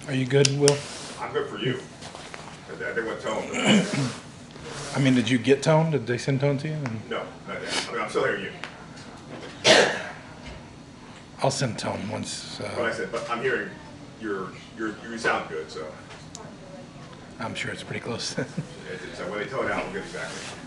Are you good, Will? I'm good for you. I think what tone? I mean, did you get tone? Did they send tone to you? No, not yet. I mean, I'm still hearing you. I'll send tone once. But I said, but I'm hearing you sound good, so. I'm sure it's pretty close. So when they tone out, we'll get exactly.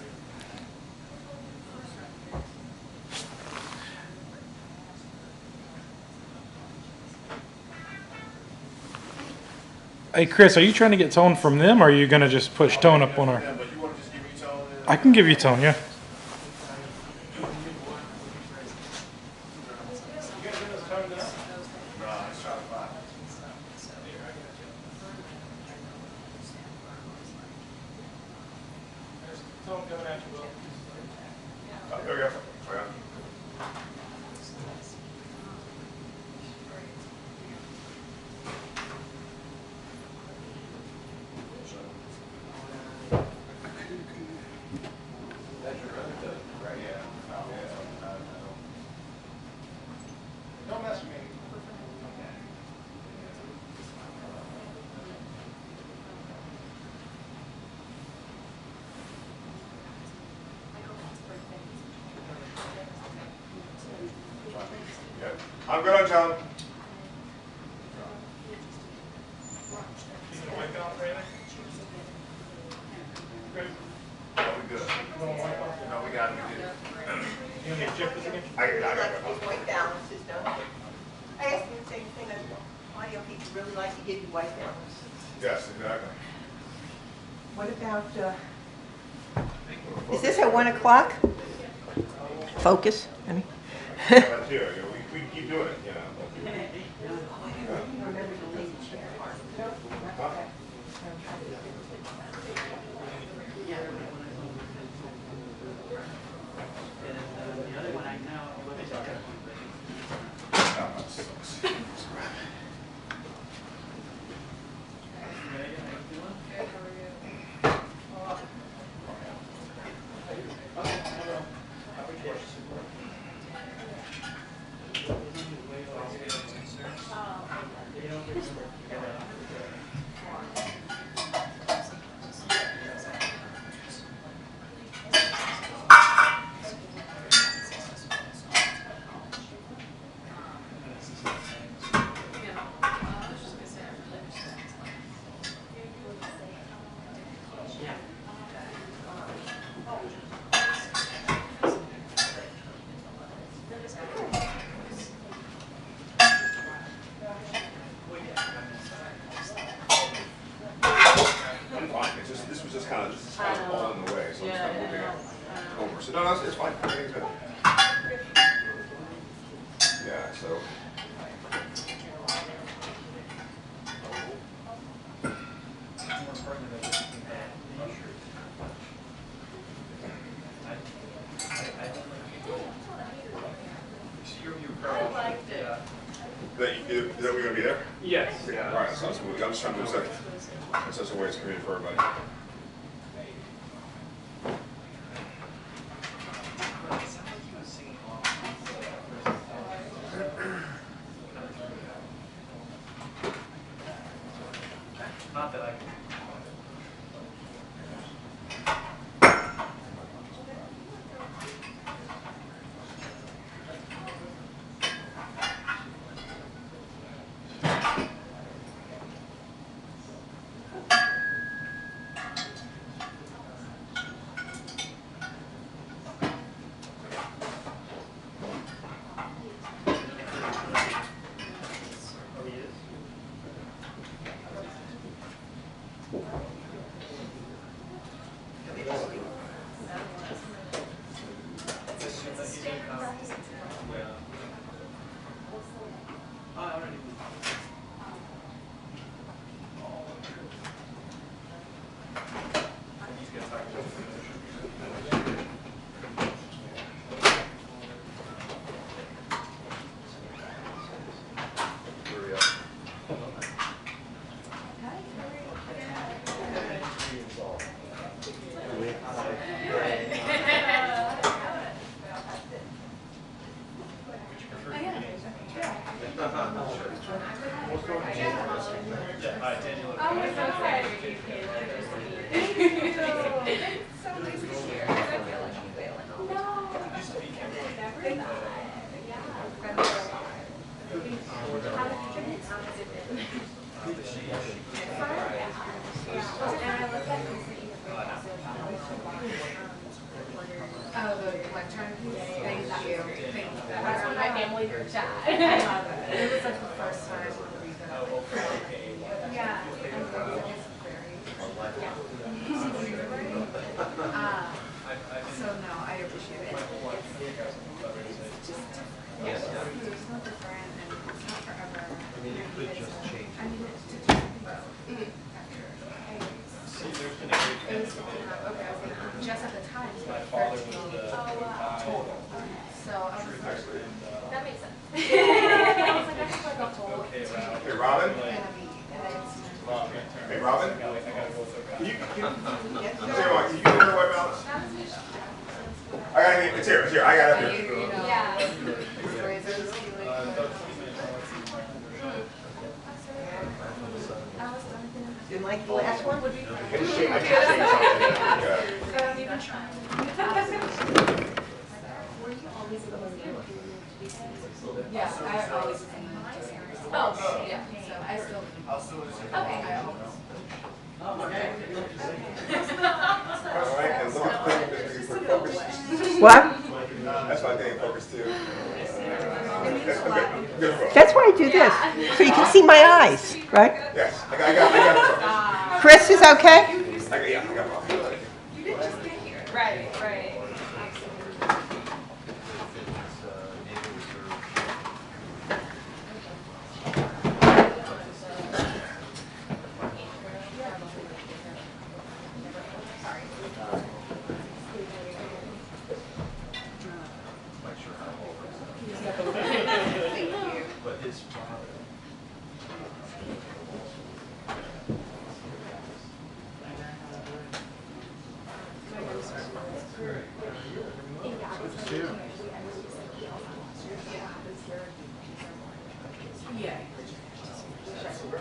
Hey, Chris, are you trying to get tone from them, or are you going to just push tone up on our... I can give you tone, yeah. There we go. Don't mess with me. Yeah. I'm good on tone. No, we good. No, we got it. We did. You need to check this again? I got it. His white balances, don't you? I asked him the same thing, I said, why do people really like to give you white balances? Yes, exactly. What about, is this at 1 o'clock? Focus, I mean. That's here. You know, we can keep doing it, you know. Remember to leave the chair. Huh? I'm fine. It's just this is kind of all in the way, so I'm just kind of moving it over. So no, it's fine. Everything's good. Yeah. So. That we're gonna be there? Yes. Yeah. All right. So let's move. I'm just trying to move second. That's just a way it's convenient for everybody. Not that I can. Oh, the electronic piece? Thank you. Thank you. That's when my family chat. I love it. It was like the first time I read that. Yeah. So no, I appreciate it. It's just different. It's no different and it's not forever. I mean, it could just change. I mean, it's just okay. It was okay. Just at the time, it was like 13. Total. So I was like, That makes sense. I was like, I have like a whole Hey, Robin? Hey, Robin? Can you get her white balance? I got it. It's here. It's here. I got it up here. Yeah. Didn't like the last one? I just changed something. Yeah, I always. Oh, yeah. So I still. Okay. All right, and look at the thing that's put focus. What? That's why I didn't focus too. Good focus. That's why I do this, so you can see my eyes, right? Yes, I got focus. Chris is okay? I got focus. Right, right. But his father. Yeah.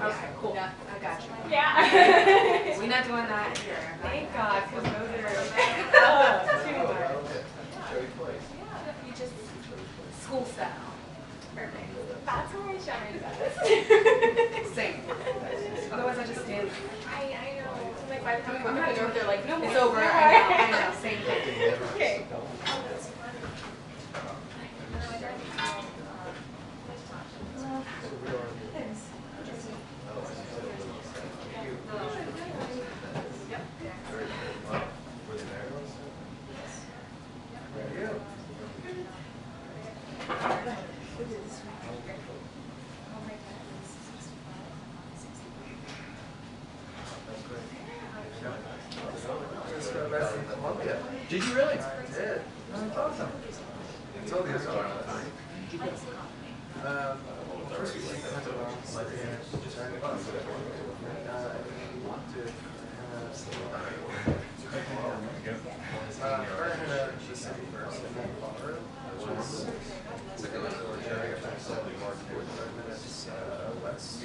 Okay, cool. Yeah, I got you. Yeah. We're not doing that here. Thank God, because those are too much. You just school style. Perfect. That's why I shot into this. Same. Otherwise, I just stand. I know. So like by the time we walk out the door, they're like, no more. It's over. I know. Same thing. Okay. Did you really? I did. That's awesome. I told you this all the time. First we went to like China. Want to the city first and then Colorado, which was like a little area about 45 minutes west.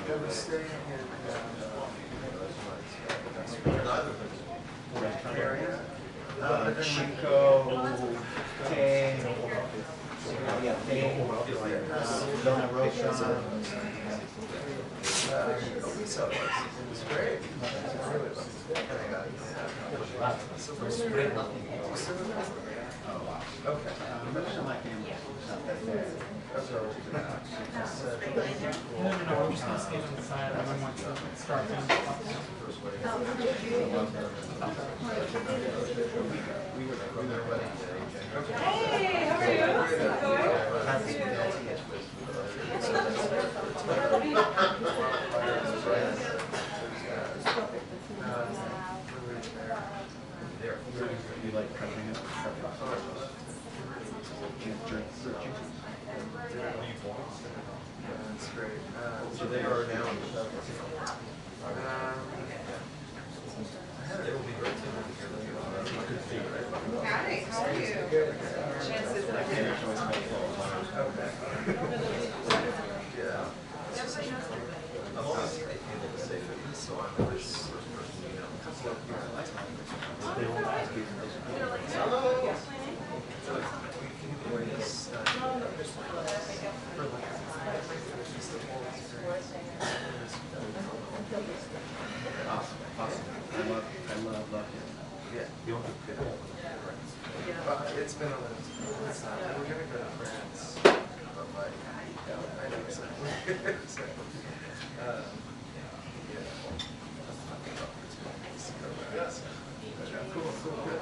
We were staying in area. Chico, Tay, Donna Rocha. So it was great. So we're spring. Okay. No, we're just gonna stand on the side. I don't want to start doing Hey, how are you? You like cutting it? That's great. So they are now. I Howdy, how are you? Chances that I'm here. I'm always able to say this, so I'm always the first person you know. They won't ask you. Hello. Awesome. I love it. Yeah. You want to fit it's been a little we're gonna go to France. But like I know exactly. So, cool, good.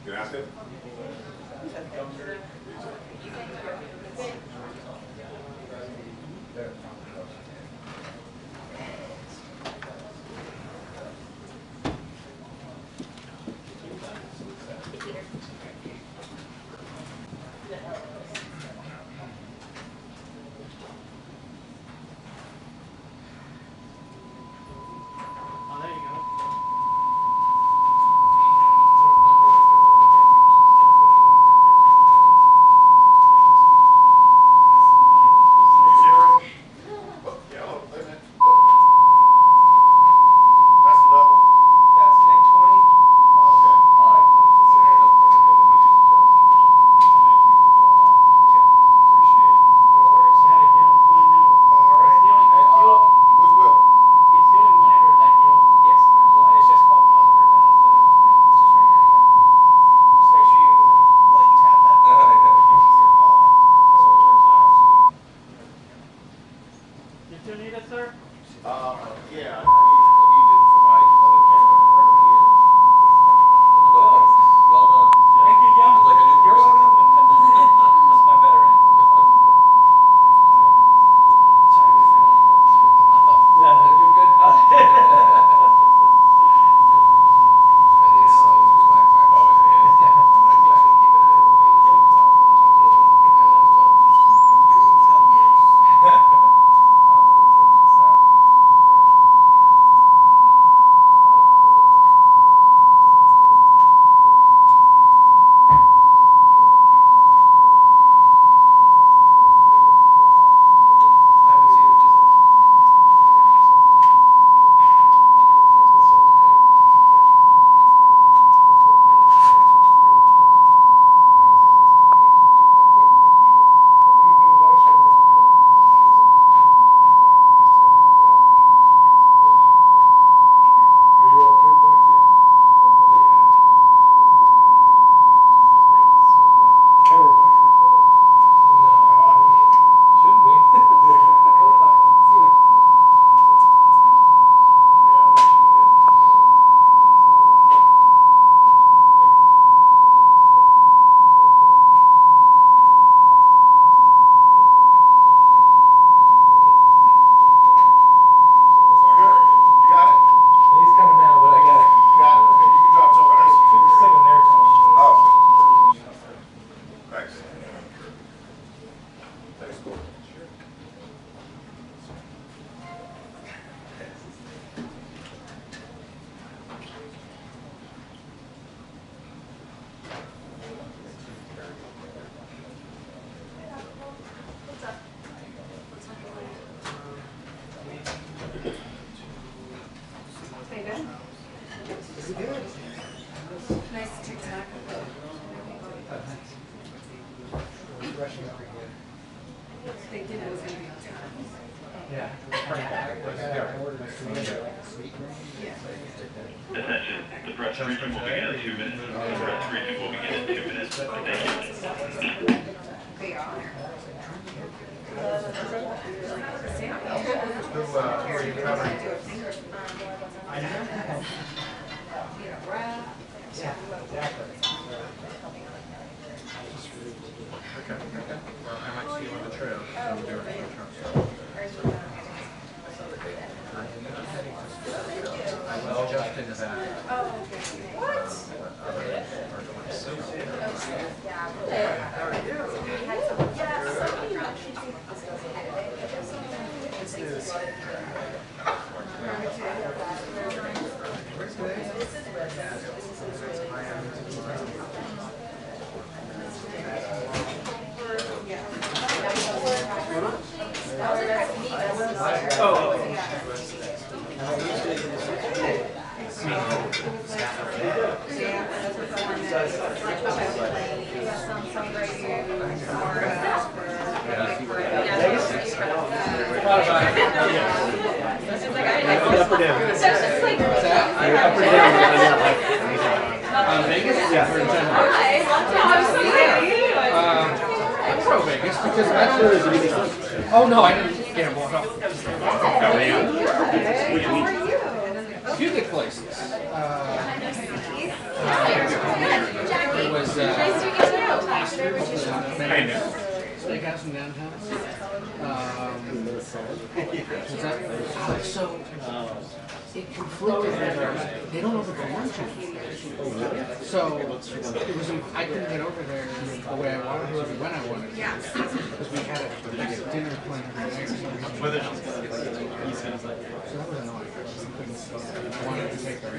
You ask it? Oh, there you go. Nice TikTok. They did it was going to be on time. Yeah. Attention, the press briefing will begin in 2 minutes. The press briefing will begin in 2 minutes. Thank you. They are. Who are you covering? Okay, okay. Well, I might see you on the trail. So we're doing it I will just in the back. Oh, okay. What? How are Oh no, I didn't get him blown up. A few good places. There was steakhouse in downtown. So it conflicted. They don't open for lunch anymore. So it was. I couldn't get over there the way I wanted to, when I wanted to. Because we had a dinner plan every night. So that was annoying. I wanted to take our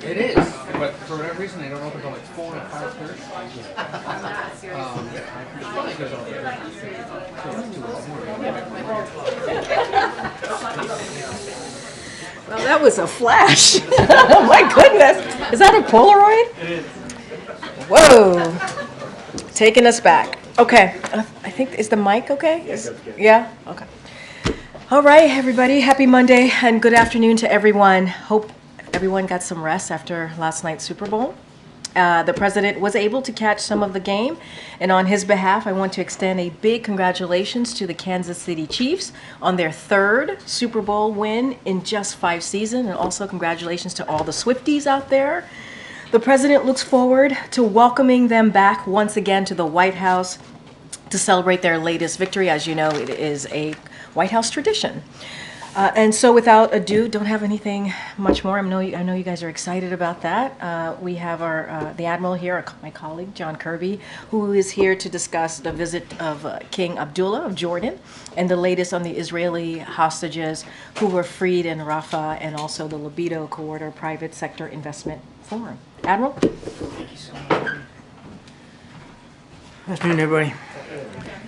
It is, but for whatever reason they don't open until like 4 or 5:30. Probably goes over there. Well, that was a flash. Oh my goodness. Is that a Polaroid? It is. Whoa. Taking us back. Okay. I think, is the mic okay? Yeah? Okay. All right, everybody. Happy Monday and good afternoon to everyone. Hope everyone got some rest after last night's Super Bowl. The president was able to catch some of the game, and on his behalf, I want to extend a big congratulations to the Kansas City Chiefs on their 3rd Super Bowl win in just 5 seasons, and also congratulations to all the Swifties out there. The president looks forward to welcoming them back once again to the White House to celebrate their latest victory. As you know, it is a White House tradition. And so without ado, don't have anything much more. I know you guys are excited about that. We have the Admiral here, my colleague, John Kirby, who is here to discuss the visit of King Abdullah of Jordan and the latest on the Israeli hostages who were freed in Rafah, and also the Libido Corridor Private Sector Investment Forum. Admiral? Thank you so much. Good afternoon, everybody.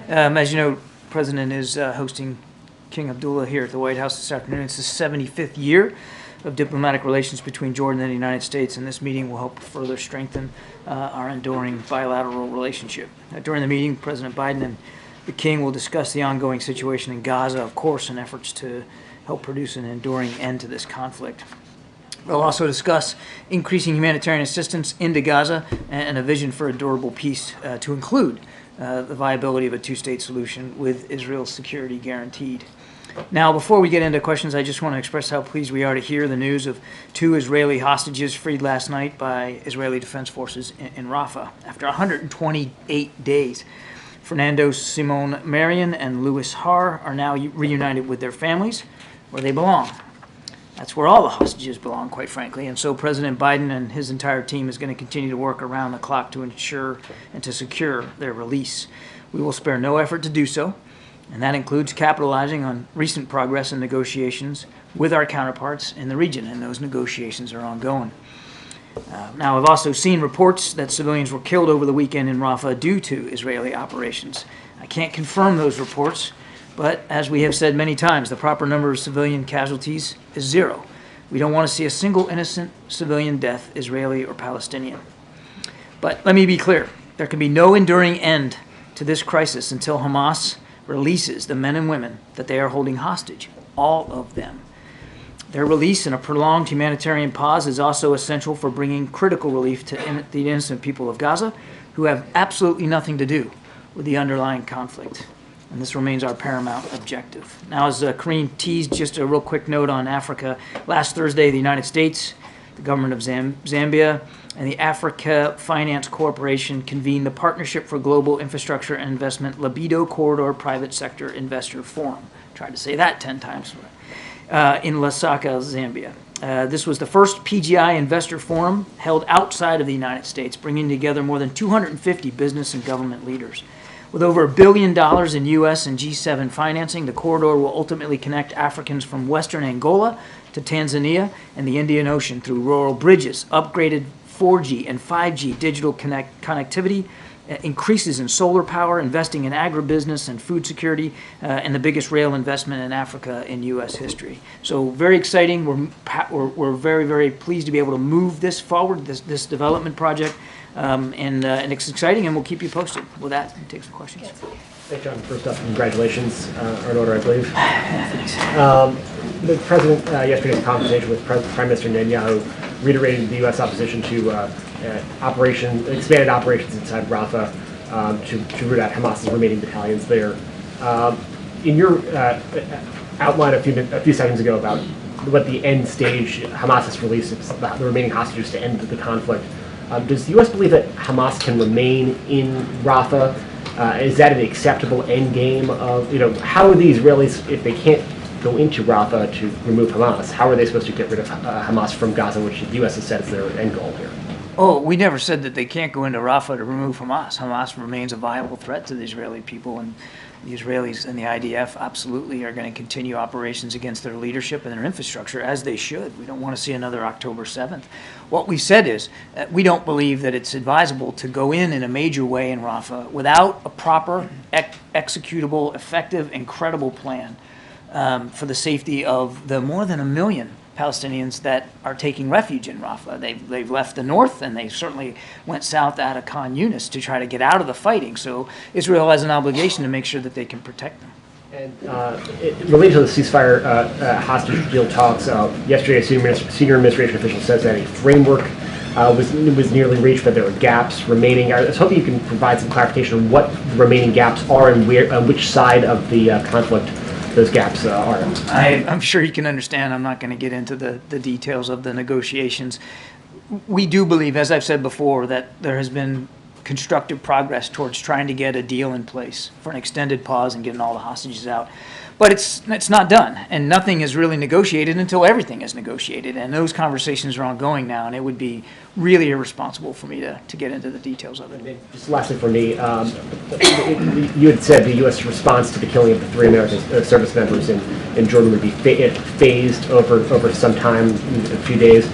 As you know, the President is hosting King Abdullah here at the White House this afternoon. It's the 75th year of diplomatic relations between Jordan and the United States, and this meeting will help further strengthen our enduring bilateral relationship. During the meeting, President Biden and the King will discuss the ongoing situation in Gaza, of course, and efforts to help produce an enduring end to this conflict. They'll also discuss increasing humanitarian assistance into Gaza and a vision for a durable peace to include the viability of a two-state solution with Israel's security guaranteed. Now, before we get into questions, I just want to express how pleased we are to hear the news of 2 Israeli hostages freed last night by Israeli Defense Forces in Rafah after 128 days. Fernando Simon Marion and Louis Har are now reunited with their families where they belong. That's where all the hostages belong, quite frankly, and so President Biden and his entire team is going to continue to work around the clock to ensure and to secure their release. We will spare no effort to do so, and that includes capitalizing on recent progress in negotiations with our counterparts in the region, and those negotiations are ongoing. Now, I've also seen reports that civilians were killed over the weekend in Rafah due to Israeli operations. I can't confirm those reports, but as we have said many times, the proper number of civilian casualties is 0. We don't want to see a single innocent civilian death, Israeli or Palestinian. But let me be clear, there can be no enduring end to this crisis until Hamas releases the men and women that they are holding hostage, all of them. Their release and a prolonged humanitarian pause is also essential for bringing critical relief to the innocent people of Gaza, who have absolutely nothing to do with the underlying conflict. And this remains our paramount objective. Now, as Kareem teased, just a real quick note on Africa. Last Thursday, the United States, the government of Zambia, and the Africa Finance Corporation convened the Partnership for Global Infrastructure and Investment Libido Corridor Private Sector Investor Forum. Tried to say that 10 times. In Lusaka, Zambia. This was the first PGI investor forum held outside of the United States, bringing together more than 250 business and government leaders. With over $1 billion in U.S. and G7 financing, the corridor will ultimately connect Africans from western Angola to Tanzania and the Indian Ocean through rural bridges, upgraded 4G and 5G digital connectivity, increases in solar power, investing in agribusiness and food security, and the biggest rail investment in Africa in U.S. history. So very exciting. We're very, very pleased to be able to move this forward, this development project, and it's exciting, and we'll keep you posted. With that, we'll take some questions. Thanks, John. First up, congratulations are in order, I believe. Thanks. The President, yesterday's conversation with Prime Minister Netanyahu reiterated the U.S. opposition to expanded operations inside Rafah to root out Hamas's remaining battalions there. In your outline a few seconds ago about what the end stage Hamas has released the remaining hostages to end the conflict, does the U.S. believe that Hamas can remain in Rafah? Is that an acceptable end game of, how are the Israelis, if they can't go into Rafah to remove Hamas, how are they supposed to get rid of Hamas from Gaza, which the U.S. has said is their end goal here? Oh, we never said that they can't go into Rafah to remove Hamas. Hamas remains a viable threat to the Israeli people, and the Israelis and the IDF absolutely are going to continue operations against their leadership and their infrastructure, as they should. We don't want to see another October 7th. What we said is we don't believe that it's advisable to go in a major way in Rafah without a proper, executable, effective, and credible plan for the safety of the more than 1 million Palestinians that are taking refuge in Rafah. They've left the north, and they certainly went south out of Khan Yunis to try to get out of the fighting. So Israel has an obligation to make sure that they can protect them. And related to the ceasefire hostage deal talks, yesterday a senior administration official says that a framework was nearly reached, but there were gaps remaining. I was hoping you can provide some clarification on what the remaining gaps are and which side of the conflict those gaps are. I'm sure you can understand. I'm not going to get into the details of the negotiations. We do believe, as I've said before, that there has been constructive progress towards trying to get a deal in place for an extended pause and getting all the hostages out. But it's not done, and nothing is really negotiated until everything is negotiated, and those conversations are ongoing now, and it would be really irresponsible for me to get into the details of it. Just lastly for me, you had said the U.S. response to the killing of the 3 American service members in Jordan would be phased over some time, a few days.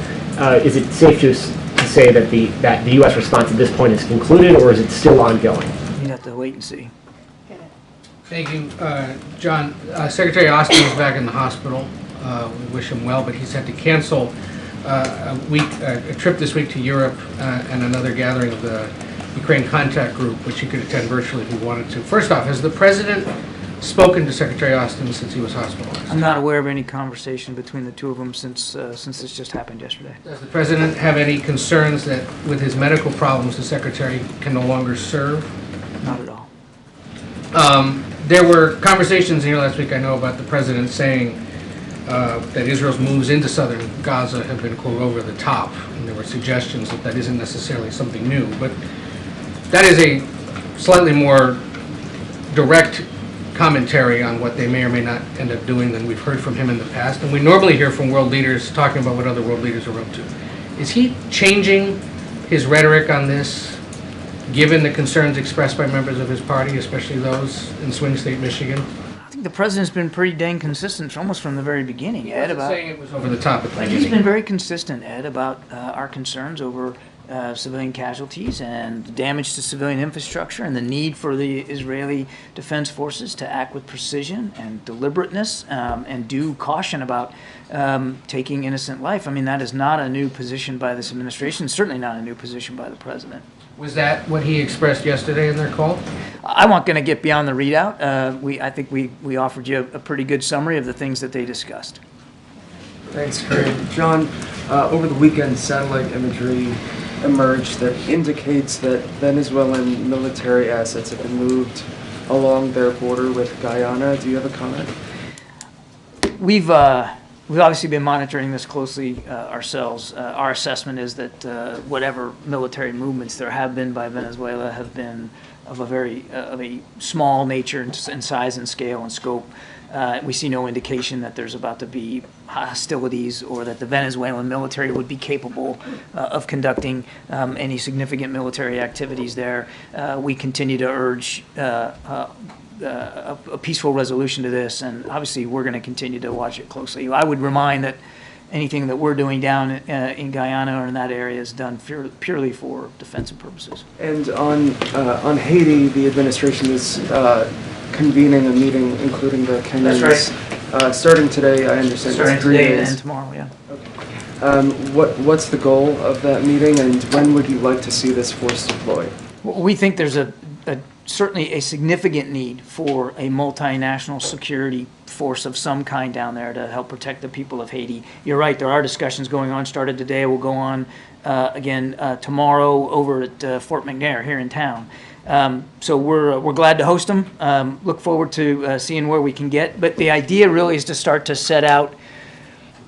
Is it safe to say that the U.S. response at this point is concluded, or is it still ongoing? You have to wait and see. Thank you, John. Secretary Austin is back in the hospital. We wish him well, but he's had to cancel a trip this week to Europe and another gathering of the Ukraine Contact Group, which he could attend virtually if he wanted to. First off, has the President spoken to Secretary Austin since he was hospitalized? I'm not aware of any conversation between the two of them since this just happened yesterday. Does the President have any concerns that with his medical problems the Secretary can no longer serve? Not at all. There were conversations here last week, I know, about the President saying that Israel's moves into southern Gaza have been, quote, over the top. And there were suggestions that that isn't necessarily something new. But that is a slightly more direct commentary on what they may or may not end up doing than we've heard from him in the past. And we normally hear from world leaders talking about what other world leaders are up to. Is he changing his rhetoric on this, given the concerns expressed by members of his party, especially those in swing state Michigan? I think the President's been pretty dang consistent almost from the very beginning, Ed. Saying it was over the top. He's been very consistent, Ed, about our concerns over civilian casualties and damage to civilian infrastructure and the need for the Israeli Defense Forces to act with precision and deliberateness and due caution about taking innocent life. I mean, that is not a new position by this administration, certainly not a new position by the president. Was that what he expressed yesterday in their call? I'm not going to get beyond the readout. I think we offered you a pretty good summary of the things that they discussed. Thanks, Craig. John, over the weekend, satellite imagery emerged that indicates that Venezuelan military assets have been moved along their border with Guyana. Do you have a comment? We've obviously been monitoring this closely ourselves. Our assessment is that whatever military movements there have been by Venezuela have been of a small nature in size and scale and scope. We see no indication that there's about to be hostilities or that the Venezuelan military would be capable of conducting any significant military activities there. We continue to urge a peaceful resolution to this, and obviously we're going to continue to watch it closely. I would remind that anything that we're doing down in Guyana or in that area is done purely for defensive purposes. And on Haiti, the administration is convening a meeting, including the Kenyans. That's right. Starting today, I understand. Starting it's 3 today days. and tomorrow, yeah. What's the goal of that meeting, and when would you like to see this force deployed? Well, we think there's certainly a significant need for a multinational security force of some kind down there to help protect the people of Haiti. You're right, there are discussions going on, started today, will go on again tomorrow over at Fort McNair here in town. So we're glad to host them. Look forward to seeing where we can get. But the idea really is to start to set out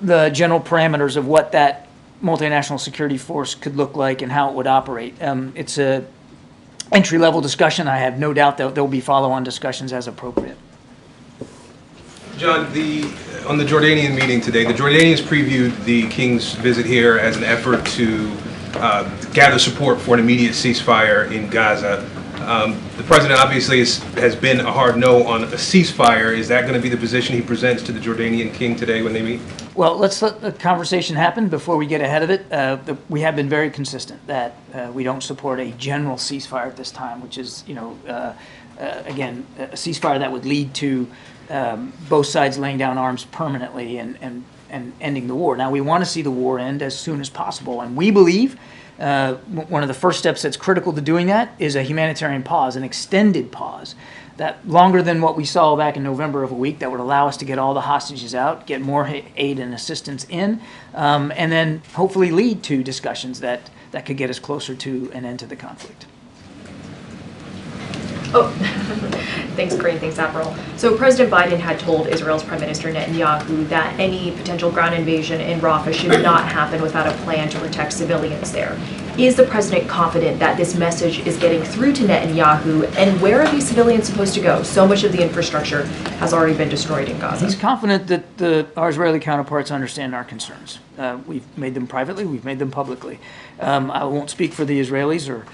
the general parameters of what that multinational security force could look like and how it would operate. It's a entry-level discussion. I have no doubt that there will be follow-on discussions as appropriate. John, on the Jordanian meeting today, the Jordanians previewed the King's visit here as an effort to gather support for an immediate ceasefire in Gaza. The president obviously has been a hard no on a ceasefire. Is that going to be the position he presents to the Jordanian king today when they meet? Well, let's let the conversation happen before we get ahead of it. We have been very consistent that we don't support a general ceasefire at this time, which is, again, a ceasefire that would lead to both sides laying down arms permanently and ending the war. Now, we want to see the war end as soon as possible, and we believe one of the first steps that's critical to doing that is a humanitarian pause, an extended pause, that longer than what we saw back in November of a week, that would allow us to get all the hostages out, get more aid and assistance in, and then hopefully lead to discussions that could get us closer to an end to the conflict. Oh, thanks, Corinne. Thanks, Admiral. So President Biden had told Israel's Prime Minister Netanyahu that any potential ground invasion in Rafah should not happen without a plan to protect civilians there. Is the president confident that this message is getting through to Netanyahu, and where are these civilians supposed to go? So much of the infrastructure has already been destroyed in Gaza. He's confident that our Israeli counterparts understand our concerns. We've made them privately, we've made them publicly. I won't speak for the Israelis or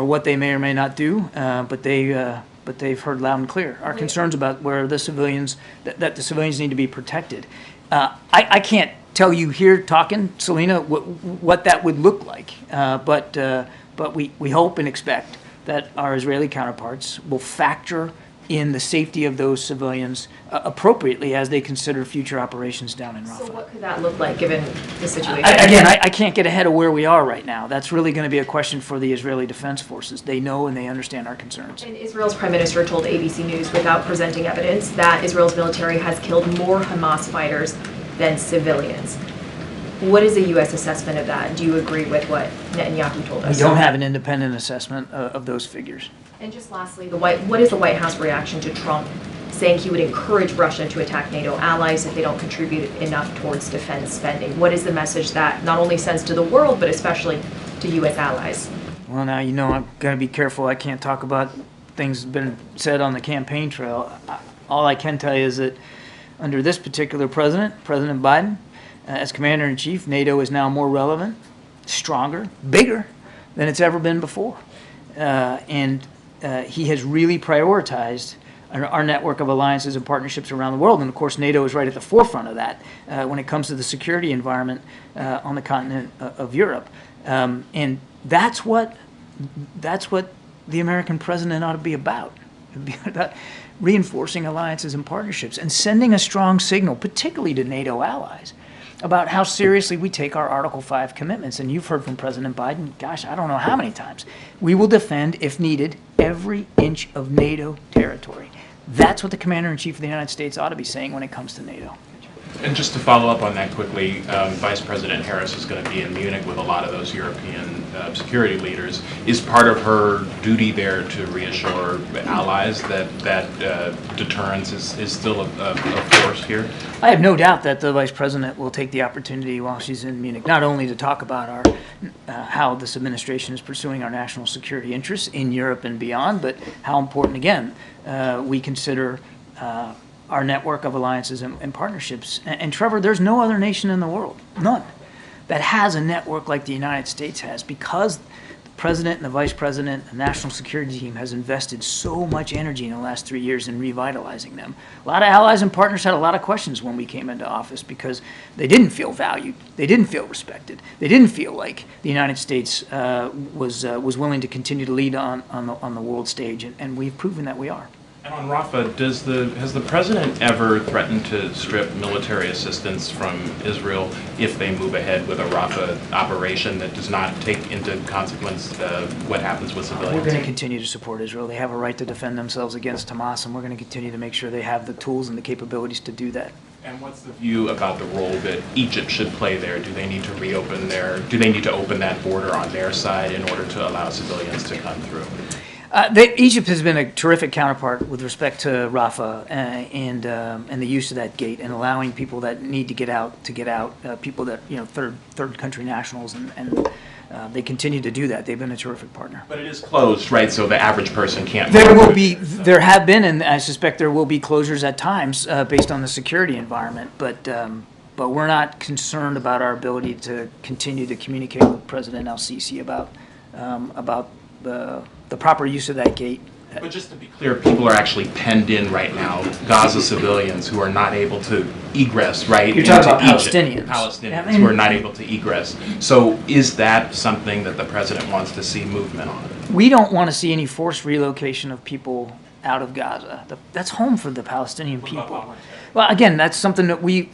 what they may or may not do, but they've heard loud and clear our concerns about where the civilians that the civilians need to be protected. I can't tell you here talking, Selena, what that would look like, but we hope and expect that our Israeli counterparts will factor in the safety of those civilians appropriately as they consider future operations down in Rafah. So what could that look like given the situation? I can't get ahead of where we are right now. That's really going to be a question for the Israeli Defense Forces. They know and they understand our concerns. And Israel's Prime Minister told ABC News, without presenting evidence, that Israel's military has killed more Hamas fighters than civilians. What is the U.S. assessment of that? Do you agree with what Netanyahu told us? We don't have an independent assessment of those figures. And just lastly, what is the White House reaction to Trump saying he would encourage Russia to attack NATO allies if they don't contribute enough towards defense spending? What is the message that not only sends to the world, but especially to U.S. allies? Well, now, I'm going to be careful. I can't talk about things that have been said on the campaign trail. All I can tell you is that under this particular president, President Biden, as Commander-in-Chief, NATO is now more relevant, stronger, bigger than it's ever been before. And he has really prioritized our network of alliances and partnerships around the world. And, of course, NATO is right at the forefront of that when it comes to the security environment on the continent of Europe. And that's what the American president ought to be about. It'd be about reinforcing alliances and partnerships and sending a strong signal, particularly to NATO allies, about how seriously we take our Article 5 commitments. And you've heard from President Biden, gosh, I don't know how many times. We will defend, if needed, every inch of NATO territory. That's what the Commander-in-Chief of the United States ought to be saying when it comes to NATO. And just to follow up on that quickly, Vice President Harris is going to be in Munich with a lot of those European security leaders. Is part of her duty there to reassure allies that deterrence is still a force here? I have no doubt that the Vice President will take the opportunity while she's in Munich, not only to talk about how this administration is pursuing our national security interests in Europe and beyond, but how important, again, we consider our network of alliances and partnerships. And Trevor, there's no other nation in the world, none, that has a network like the United States has, because the President and the Vice President and the National Security Team has invested so much energy in the last 3 years in revitalizing them. A lot of allies and partners had a lot of questions when we came into office because they didn't feel valued, they didn't feel respected, they didn't feel like the United States was willing to continue to lead on the world stage, and we've proven that we are. And on Rafah, has the president ever threatened to strip military assistance from Israel if they move ahead with a Rafah operation that does not take into consequence what happens with civilians? We're going to continue to support Israel. They have a right to defend themselves against Hamas, and we're going to continue to make sure they have the tools and the capabilities to do that. And what's the view about the role that Egypt should play there? Do they need to do they need to open that border on their side in order to allow civilians to come through? Egypt has been a terrific counterpart with respect to Rafah and the use of that gate and allowing people that need to get out, people that, third country nationals, and they continue to do that. They've been a terrific partner. But it is closed, right? So the average person can't. There have been, and I suspect there will be closures at times based on the security environment. But we're not concerned about our ability to continue to communicate with President El-Sisi about the proper use of that gate. But just to be clear, people are actually penned in right now, Gaza civilians who are not able to egress, right? You're talking about Egypt. Palestinians who are not able to egress. So is that something that the president wants to see movement on? We don't want to see any forced relocation of people out of Gaza. That's home for the Palestinian people. Well, again, that's something that we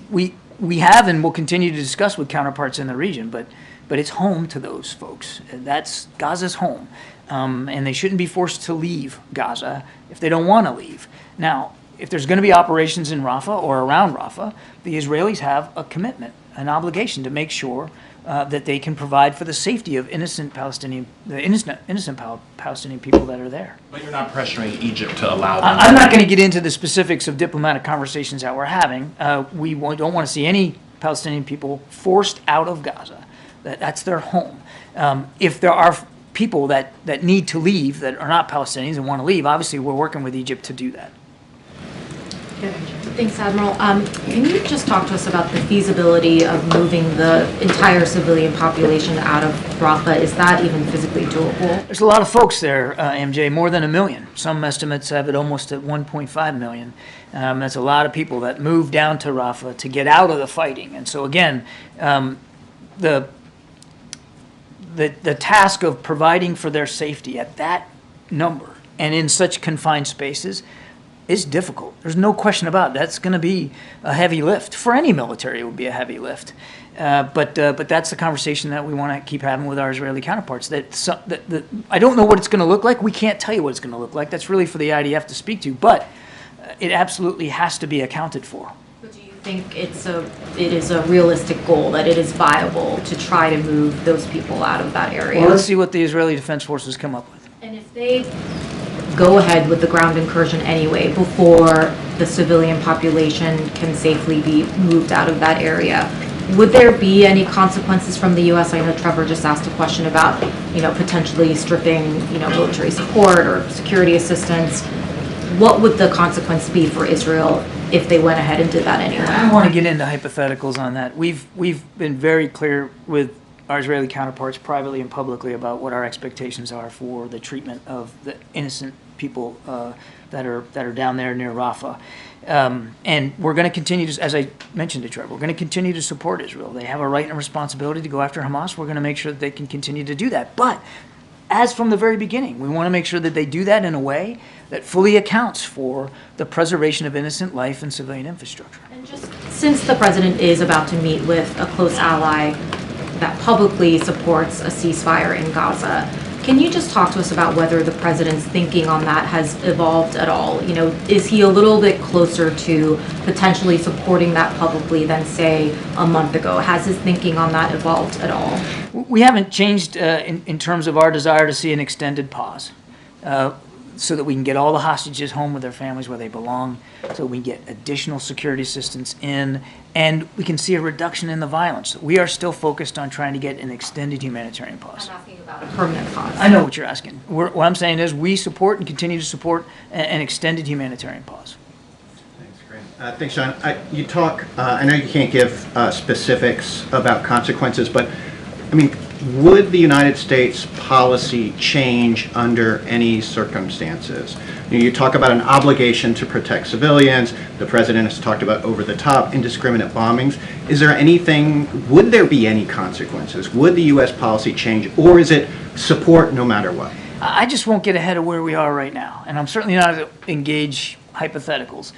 have and will continue to discuss with counterparts in the region, but it's home to those folks. That's Gaza's home. And they shouldn't be forced to leave Gaza if they don't want to leave. Now, if there's going to be operations in Rafah or around Rafah, the Israelis have a commitment, an obligation to make sure that they can provide for the safety of innocent Palestinian people that are there. But you're not pressuring Egypt to allow them. I'm not going to get into the specifics of diplomatic conversations that we're having. We don't want to see any Palestinian people forced out of Gaza. That's their home. If there are people that need to leave that are not Palestinians and want to leave, obviously we're working with Egypt to do that. Thanks, Admiral. Can you just talk to us about the feasibility of moving the entire civilian population out of Rafah? Is that even physically doable? There's a lot of folks there, MJ, more than 1 million. Some estimates have it almost at 1.5 million. That's a lot of people that move down to Rafah to get out of the fighting. And so again, the task of providing for their safety at that number and in such confined spaces is difficult. There's no question about it. That's going to be a heavy lift. For any military, it would be a heavy lift. But that's the conversation that we want to keep having with our Israeli counterparts. I don't know what it's going to look like. We can't tell you what it's going to look like. That's really for the IDF to speak to. But it absolutely has to be accounted for. I think it is a realistic goal, that it is viable to try to move those people out of that area. Well, let's see what the Israeli Defense Forces come up with. And if they go ahead with the ground incursion anyway, before the civilian population can safely be moved out of that area, would there be any consequences from the U.S.? I know Trevor just asked a question about, potentially stripping, military support or security assistance. What would the consequence be for Israel if they went ahead and did that anyway? I don't want to get into hypotheticals on that. We've been very clear with our Israeli counterparts privately and publicly about what our expectations are for the treatment of the innocent people that are down there near Rafah. And we're going to continue to, as I mentioned to Trevor, we're going to continue to support Israel. They have a right and responsibility to go after Hamas. We're going to make sure that they can continue to do that. But as from the very beginning, we want to make sure that they do that in a way that fully accounts for the preservation of innocent life and civilian infrastructure. And just since the president is about to meet with a close ally that publicly supports a ceasefire in Gaza, can you just talk to us about whether the president's thinking on that has evolved at all? You know, is he a little bit closer to potentially supporting that publicly than, say, a month ago? Has his thinking on that evolved at all? We haven't changed in terms of our desire to see an extended pause so that we can get all the hostages home with their families where they belong, so we can get additional security assistance in, and we can see a reduction in the violence. We are still focused on trying to get an extended humanitarian pause. I'm asking about a permanent pause. I know what you're asking. What I'm saying is we support and continue to support an extended humanitarian pause. Thanks, great. Thanks, John. You talk, I know you can't give specifics about consequences, but I mean, would the United States policy change under any circumstances? You talk about an obligation to protect civilians. The president has talked about over-the-top, indiscriminate bombings. Is there anything, would there be any consequences? Would the U.S. policy change, or is it support no matter what? I just won't get ahead of where we are right now, and I'm certainly not going to engage hypotheticals.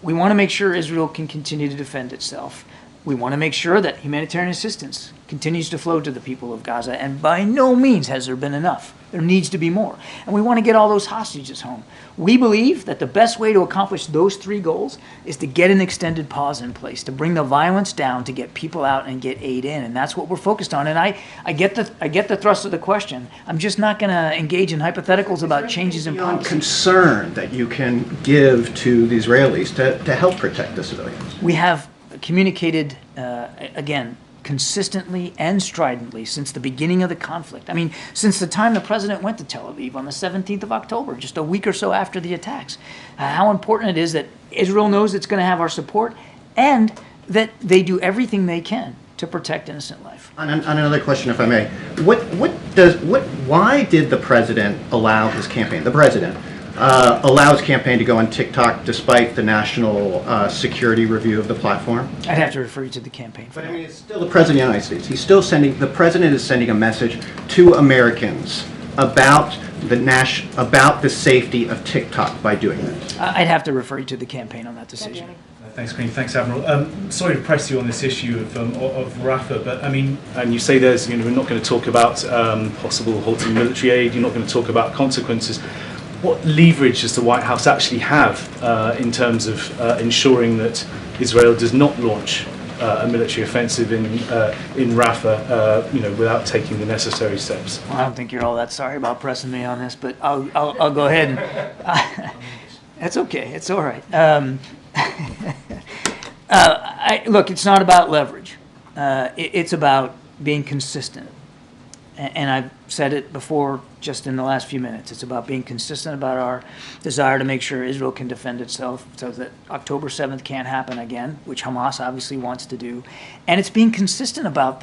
We want to make sure Israel can continue to defend itself. We want to make sure that humanitarian assistance continues to flow to the people of Gaza, and by no means has there been enough. There needs to be more. And we want to get all those hostages home. We believe that the best way to accomplish those three goals is to get an extended pause in place, to bring the violence down, to get people out and get aid in, and that's what we're focused on. And I get the thrust of the question. I'm just not going to engage in hypotheticals about changes in policy. Concern that you can give to the Israelis to help protect the civilians? We have communicated, again, consistently and stridently since the beginning of the conflict. I mean, since the time the president went to Tel Aviv on the 17th of October, just a week or so after the attacks, how important it is that Israel knows it's going to have our support and that they do everything they can to protect innocent life. On another question, if I may, why did the president allow his campaign, allow his campaign to go on TikTok despite the national security review of the platform? I'd have to refer you to the campaign. But I mean, it's still the president of the United States. He's still the president is sending a message to Americans about the safety of TikTok by doing this. I'd have to refer you to the campaign on that decision. Thanks, Green. Thanks, Admiral. Sorry to press you on this issue of Rafah, but I mean, and you say there's, we're not going to talk about possible halting military aid. You're not going to talk about consequences. What leverage does the White House actually have in terms of ensuring that Israel does not launch a military offensive in Rafah, without taking the necessary steps? Well, I don't think you're all that sorry about pressing me on this, but I'll go ahead and. That's okay. It's all right. Look, it's not about leverage. It's about being consistent. And I've said it before just in the last few minutes. It's about being consistent about our desire to make sure Israel can defend itself so that October 7th can't happen again, which Hamas obviously wants to do. And it's being consistent about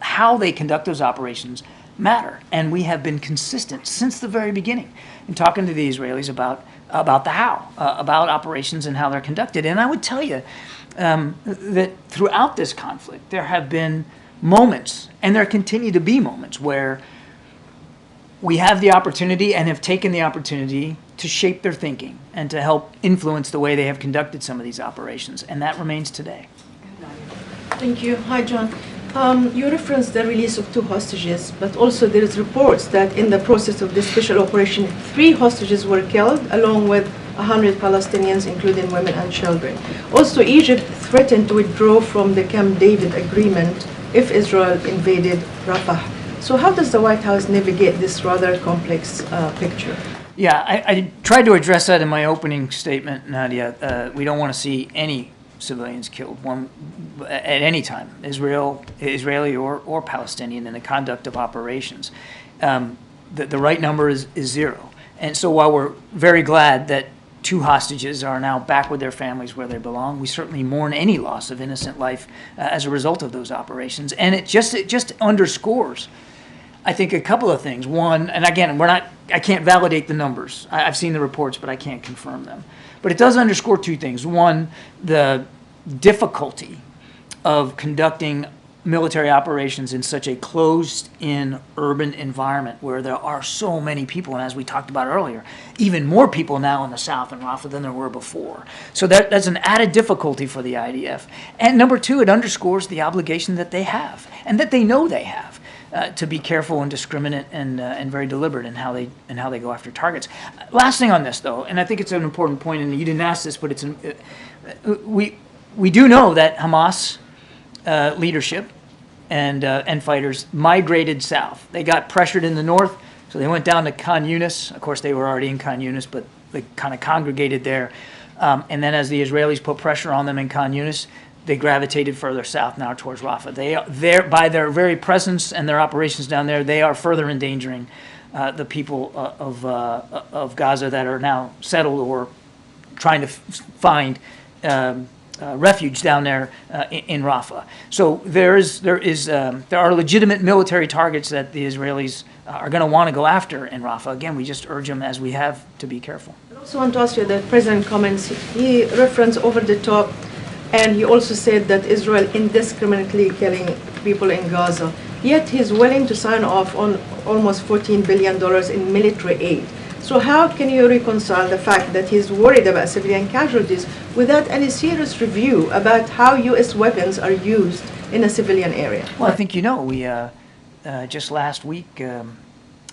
how they conduct those operations matter. And we have been consistent since the very beginning in talking to the Israelis about the how, about operations and how they're conducted. And I would tell you that throughout this conflict, there have been moments, and there continue to be moments, where we have the opportunity and have taken the opportunity to shape their thinking and to help influence the way they have conducted some of these operations. And that remains today. Thank you. Hi, John. You referenced the release of 2 hostages, but also there is reports that in the process of this special operation, 3 hostages were killed, along with 100 Palestinians, including women and children. Also, Egypt threatened to withdraw from the Camp David agreement if Israel invaded Rafah. So how does the White House navigate this rather complex picture? Yeah, I tried to address that in my opening statement, Nadia. We don't want to see any civilians killed at any time, Israeli or Palestinian, in the conduct of operations. The right number is 0. And so while we're very glad that two hostages are now back with their families where they belong. We certainly mourn any loss of innocent life as a result of those operations. And it just underscores, I think, a couple of things. One, and again, I can't validate the numbers. I've seen the reports, but I can't confirm them. But it does underscore two things. One, the difficulty of conducting military operations in such a closed-in urban environment where there are so many people, and as we talked about earlier, even more people now in the south in Rafah than there were before. So that's an added difficulty for the IDF. And number two, it underscores the obligation that they have, and that they know they have, to be careful and discriminate and very deliberate in how they go after targets. Last thing on this, though, and I think it's an important point, and you didn't ask this, but we do know that Hamas leadership and fighters migrated south. They got pressured in the north, so they went down to Khan Yunis. Of course, they were already in Khan Yunis, but they kind of congregated there. And then as the Israelis put pressure on them in Khan Yunis, they gravitated further south now towards Rafah. By their very presence and their operations down there, they are further endangering the people of Gaza that are now settled or trying to find refuge down there in Rafah. So there are legitimate military targets that the Israelis are going to want to go after in Rafah. Again, we just urge them, as we have, to be careful. I also want to ask you that President comments, he referenced over the top, and he also said that Israel indiscriminately killing people in Gaza. Yet he's willing to sign off on almost $14 billion in military aid. So how can you reconcile the fact that he's worried about civilian casualties without any serious review about how U.S. weapons are used in a civilian area? Well, I think you know, we just last week,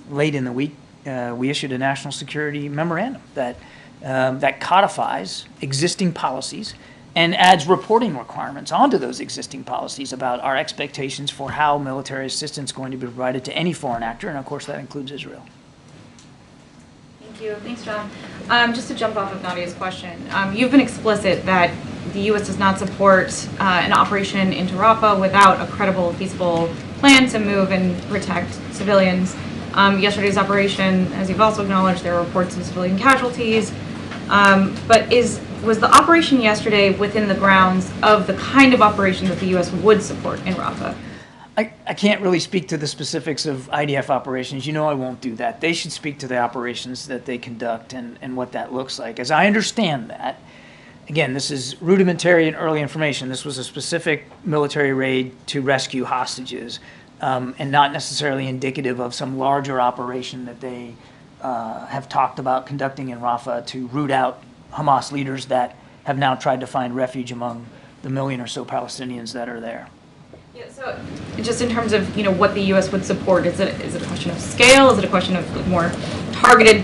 late in the week, we issued a national security memorandum that codifies existing policies and adds reporting requirements onto those existing policies about our expectations for how military assistance is going to be provided to any foreign actor, and of course that includes Israel. Thank you. Thanks, John. Just to jump off of Nadia's question, you've been explicit that the U.S. does not support an operation into Rafah without a credible, feasible plan to move and protect civilians. Yesterday's operation, as you've also acknowledged, there were reports of civilian casualties. But was the operation yesterday within the grounds of the kind of operation that the U.S. would support in Rafah? I can't really speak to the specifics of IDF operations. You know I won't do that. They should speak to the operations that they conduct and what that looks like. As I understand that, again, this is rudimentary and early information. This was a specific military raid to rescue hostages and not necessarily indicative of some larger operation that they have talked about conducting in Rafah to root out Hamas leaders that have now tried to find refuge among the million or so Palestinians that are there. Yeah, so just in terms of what the U.S. would support, is it a question of scale? Is it a question of more targeted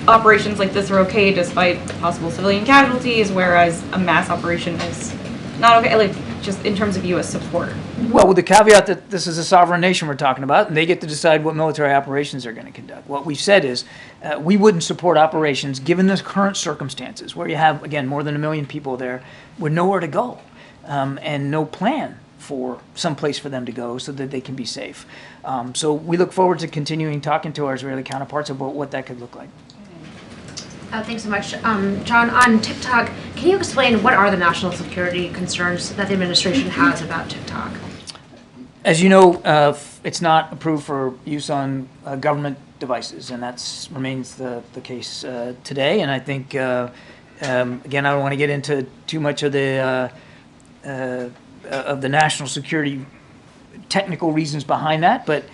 operations like this are okay despite possible civilian casualties, whereas a mass operation is not okay? Like just in terms of U.S. support. Well, with the caveat that this is a sovereign nation we're talking about, and they get to decide what military operations they're going to conduct. What we've said is we wouldn't support operations given the current circumstances, where you have, again, more than 1 million people there with nowhere to go and no plan for some place for them to go so that they can be safe. So we look forward to continuing talking to our Israeli counterparts about what that could look like. Thanks so much. John, on TikTok, can you explain what are the national security concerns that the administration has about TikTok? As you know, it's not approved for use on government devices, and that remains the case today. And I think, again, I don't want to get into too much of the national security technical reasons behind that, but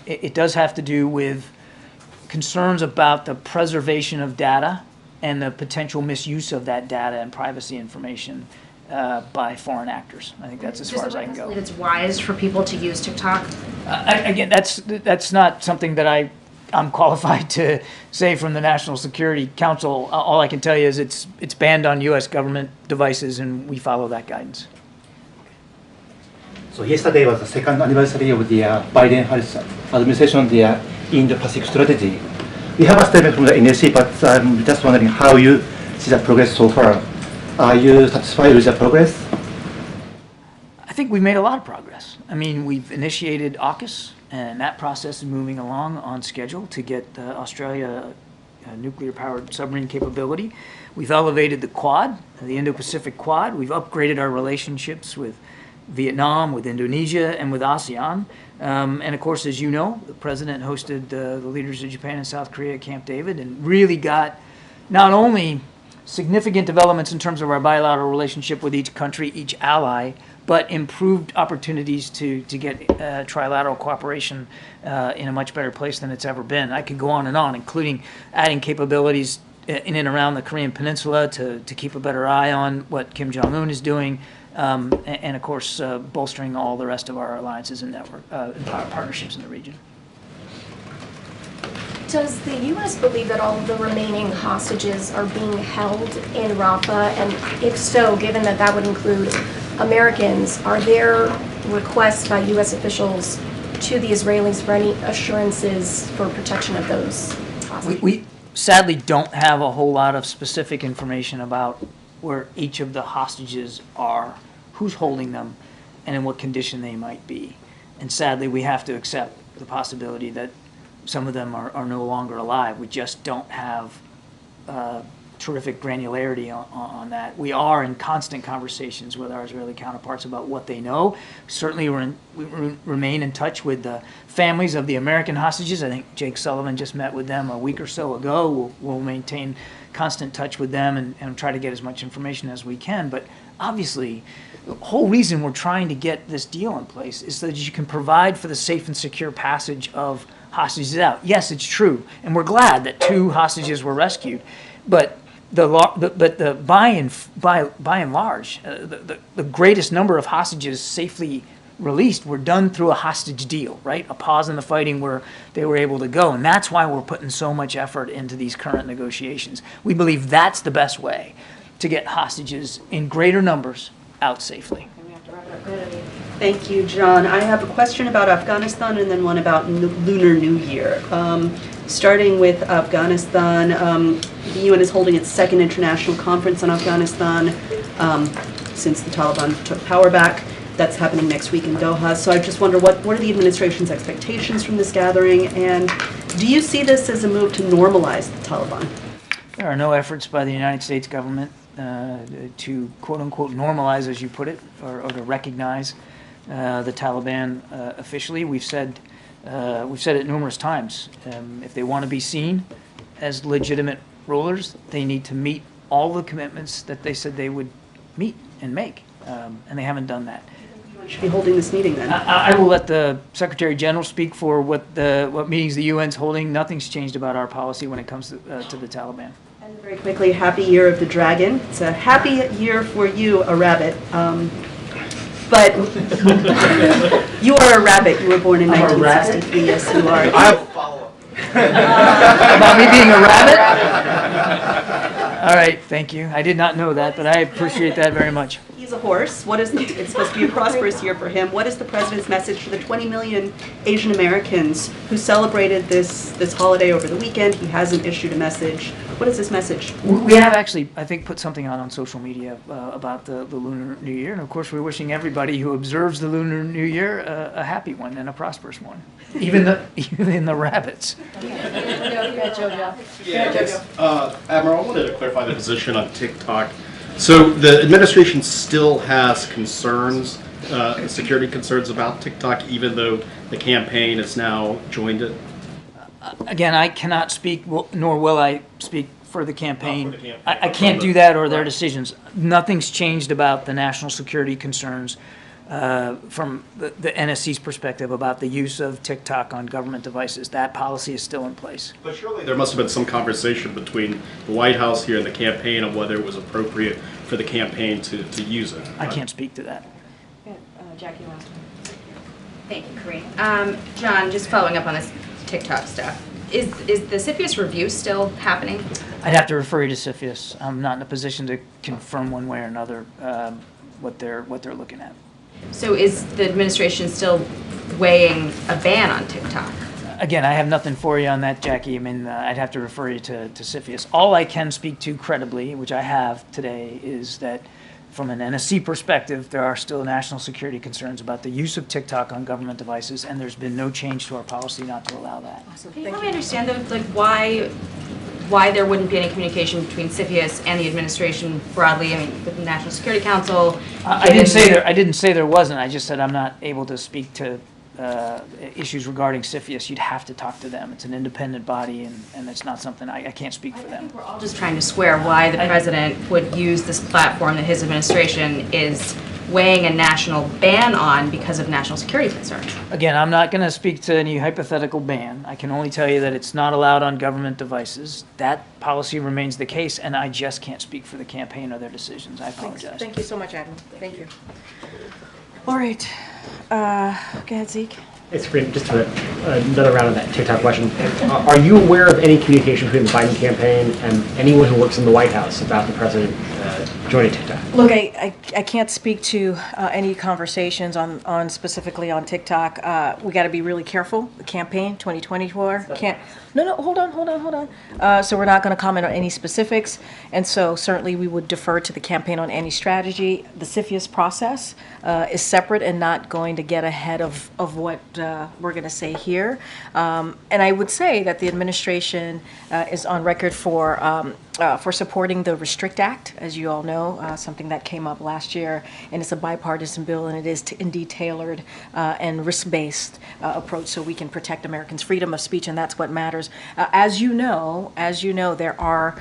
it does have to do with concerns about the preservation of data and the potential misuse of that data and privacy information by foreign actors. I think that's as far as I can go. It's wise for people to use TikTok? Again, that's not something that I'm qualified to say from the National Security Council. All I can tell you is it's banned on U.S. government devices, and we follow that guidance. So yesterday was the second anniversary of the Biden-Harris administration, the Indo-Pacific strategy. We have a statement from the NSC, but I'm just wondering how you see the progress so far. Are you satisfied with the progress? I think we've made a lot of progress. I mean, we've initiated AUKUS, and that process is moving along on schedule to get Australia nuclear-powered submarine capability. We've elevated the Quad, the Indo-Pacific Quad. We've upgraded our relationships with Vietnam, with Indonesia, and with ASEAN. And of course, as you know, the president hosted the leaders of Japan and South Korea at Camp David and really got not only significant developments in terms of our bilateral relationship with each country, each ally, but improved opportunities to get trilateral cooperation in a much better place than it's ever been. I could go on, including adding capabilities in and around the Korean Peninsula to keep a better eye on what Kim Jong-un is doing, and of course, bolstering all the rest of our alliances and network and partnerships in the region. Does the U.S. believe that all of the remaining hostages are being held in Rafah? And if so, given that that would include Americans, are there requests by U.S. officials to the Israelis for any assurances for protection of those hostages? We sadly don't have a whole lot of specific information about where each of the hostages are, who's holding them, and in what condition they might be. And sadly, we have to accept the possibility that some of them are no longer alive. We just don't have terrific granularity on that. We are in constant conversations with our Israeli counterparts about what they know. Certainly we remain in touch with the families of the American hostages. I think Jake Sullivan just met with them a week or so ago. We'll maintain constant touch with them and try to get as much information as we can. But obviously, the whole reason we're trying to get this deal in place is so that you can provide for the safe and secure passage of hostages out. Yes, it's true, and we're glad that 2 hostages were rescued, but by and large, the greatest number of hostages safely released were done through a hostage deal, right? A pause in the fighting where they were able to go, and that's why we're putting so much effort into these current negotiations. We believe that's the best way to get hostages in greater numbers out safely. Thank you, John. I have a question about Afghanistan and then one about Lunar New Year. Starting with Afghanistan, the UN is holding its 2nd international conference on Afghanistan since the Taliban took power back. That's happening next week in Doha. So I just wonder, what are the administration's expectations from this gathering, and do you see this as a move to normalize the Taliban? There are no efforts by the United States government to quote-unquote normalize, as you put it, or to recognize the Taliban officially. We've said it numerous times. If they want to be seen as legitimate rulers, they need to meet all the commitments that they said they would meet and make, and they haven't done that. You should be holding this meeting then. I will let the Secretary General speak for what meetings the UN's holding. Nothing's changed about our policy when it comes to the Taliban. And very quickly, Happy Year of the Dragon. It's a happy year for you, a rabbit. But you are a rabbit. You were born in 1963. Yes, you are. I have a follow-up. About me being a rabbit? All right, thank you. I did not know that, but I appreciate that very much. He's a horse. It's supposed to be a prosperous year for him. What is the president's message for the 20 million Asian Americans who celebrated this holiday over the weekend? He hasn't issued a message. What is his message? We have actually, I think, put something on social media about the Lunar New Year. And of course, we're wishing everybody who observes the Lunar New Year a happy one and a prosperous one. Even the rabbits. Admiral, I wanted to clarify the position on TikTok. So the administration still has concerns, security concerns about TikTok, even though the campaign has now joined it? Again, I cannot speak, nor will I speak for the campaign. I can't do that or their decisions. Nothing's changed about the national security concerns from the NSC's perspective about the use of TikTok on government devices. That policy is still in place. But surely there must have been some conversation between the White House here and the campaign on whether it was appropriate for the campaign to use it. I can't speak to that. Jackie, last one. Thank you, Corinne. John, just following up on this TikTok stuff. Is the CFIUS review still happening? I'd have to refer you to CFIUS. I'm not in a position to confirm one way or another what they're looking at. So is the administration still weighing a ban on TikTok? Again, I have nothing for you on that, Jackie. I mean, I'd have to refer you to CFIUS. All I can speak to credibly, which I have today, is that from an NSC perspective, there are still national security concerns about the use of TikTok on government devices, and there's been no change to our policy not to allow that. Can you help me understand, though, like why why there wouldn't be any communication between CFIUS and the administration broadly, I mean, with the National Security Council? I didn't say there wasn't. I just said I'm not able to speak to issues regarding CFIUS. You'd have to talk to them. It's an independent body, and it's not something I can't speak for them. We're all just trying to square why the president would use this platform that his administration is weighing a national ban on because of national security concerns. Again, I'm not going to speak to any hypothetical ban. I can only tell you that it's not allowed on government devices. That policy remains the case, and I just can't speak for the campaign or their decisions. I apologize. Thank you so much, Admiral. Thank you. All right. Go ahead, Zeke. It's great. Just another round of that TikTok question. Are you aware of any communication between the Biden campaign and anyone who works in the White House about the president joining TikTok? Look, I can't speak to any conversations on specifically on TikTok. We got to be really careful. The campaign 2024 can't. No, hold on. So we're not going to comment on any specifics, and so certainly we would defer to the campaign on any strategy. The CFIUS process is separate and not going to get ahead of what we're going to say here. And I would say that the administration is on record for supporting the Restrict Act, as you all know, something that came up last year, and it's a bipartisan bill, and it is indeed tailored and risk-based approach so we can protect Americans' freedom of speech, and that's what matters. As you know, there are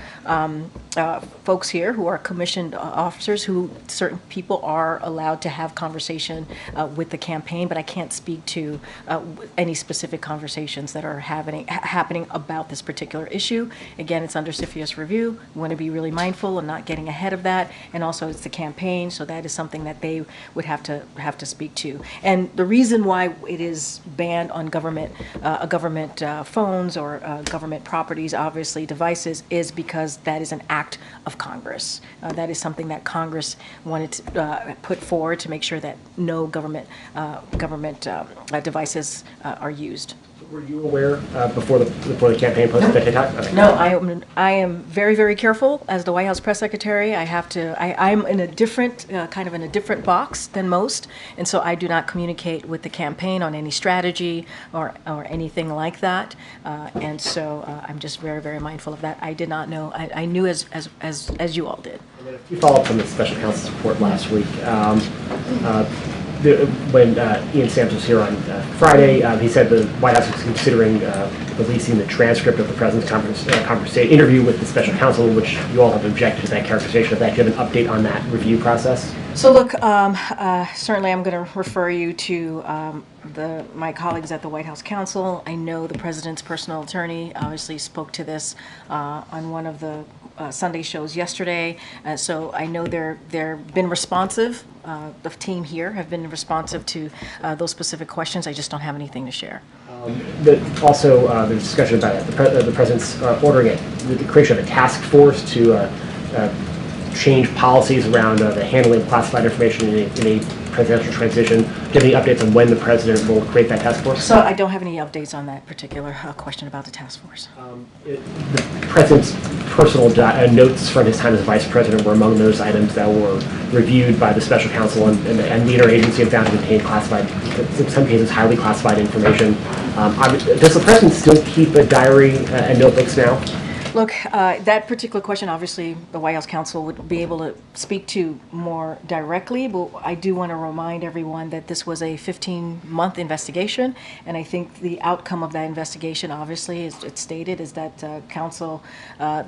folks here who are commissioned officers who certain people are allowed to have conversation with the campaign, but I can't speak to any specific conversations that are happening about this particular issue. Again, it's under CFIUS review. We want to be really mindful of not getting ahead of that, and also it's the campaign, so that is something that they would have to speak to. And the reason why it is banned on government phones or government properties, obviously devices, is because that is an act of Congress. That is something that Congress wanted to put forward to make sure that no government devices are used. Were you aware before the campaign posted that TikTok? Okay. No, I am very, very careful as the White House press secretary. I'm in a different in a different box than most, and so I do not communicate with the campaign on any strategy or anything like that. And so I'm just very, very mindful of that. I did not know. I knew as you all did. And then a few follow-ups on the special counsel's report last week. When Ian Sams was here on Friday, he said the White House was considering releasing the transcript of the president's interview with the special counsel, which you all have objected to that characterization of that. Do you have an update on that review process? So look, certainly I'm going to refer you to my colleagues at the White House Counsel. I know the president's personal attorney obviously spoke to this on one of the Sunday shows yesterday. So I know they're been responsive. The team here have been responsive to those specific questions. I just don't have anything to share. Also, there's discussion about the president's ordering the creation of a task force to change policies around the handling of classified information in a presidential transition. Do you have any updates on when the president will create that task force? So I don't have any updates on that particular question about the task force. The president's personal notes from his time as vice president were among those items that were reviewed by the special counsel and the interagency and found to contain classified, in some cases, highly classified information. Does the president still keep a diary and notebooks now? Look, that particular question, obviously, the White House counsel would be able to speak to more directly, but I do want to remind everyone that this was a 15-month investigation, and I think the outcome of that investigation, obviously, as it's stated, is that the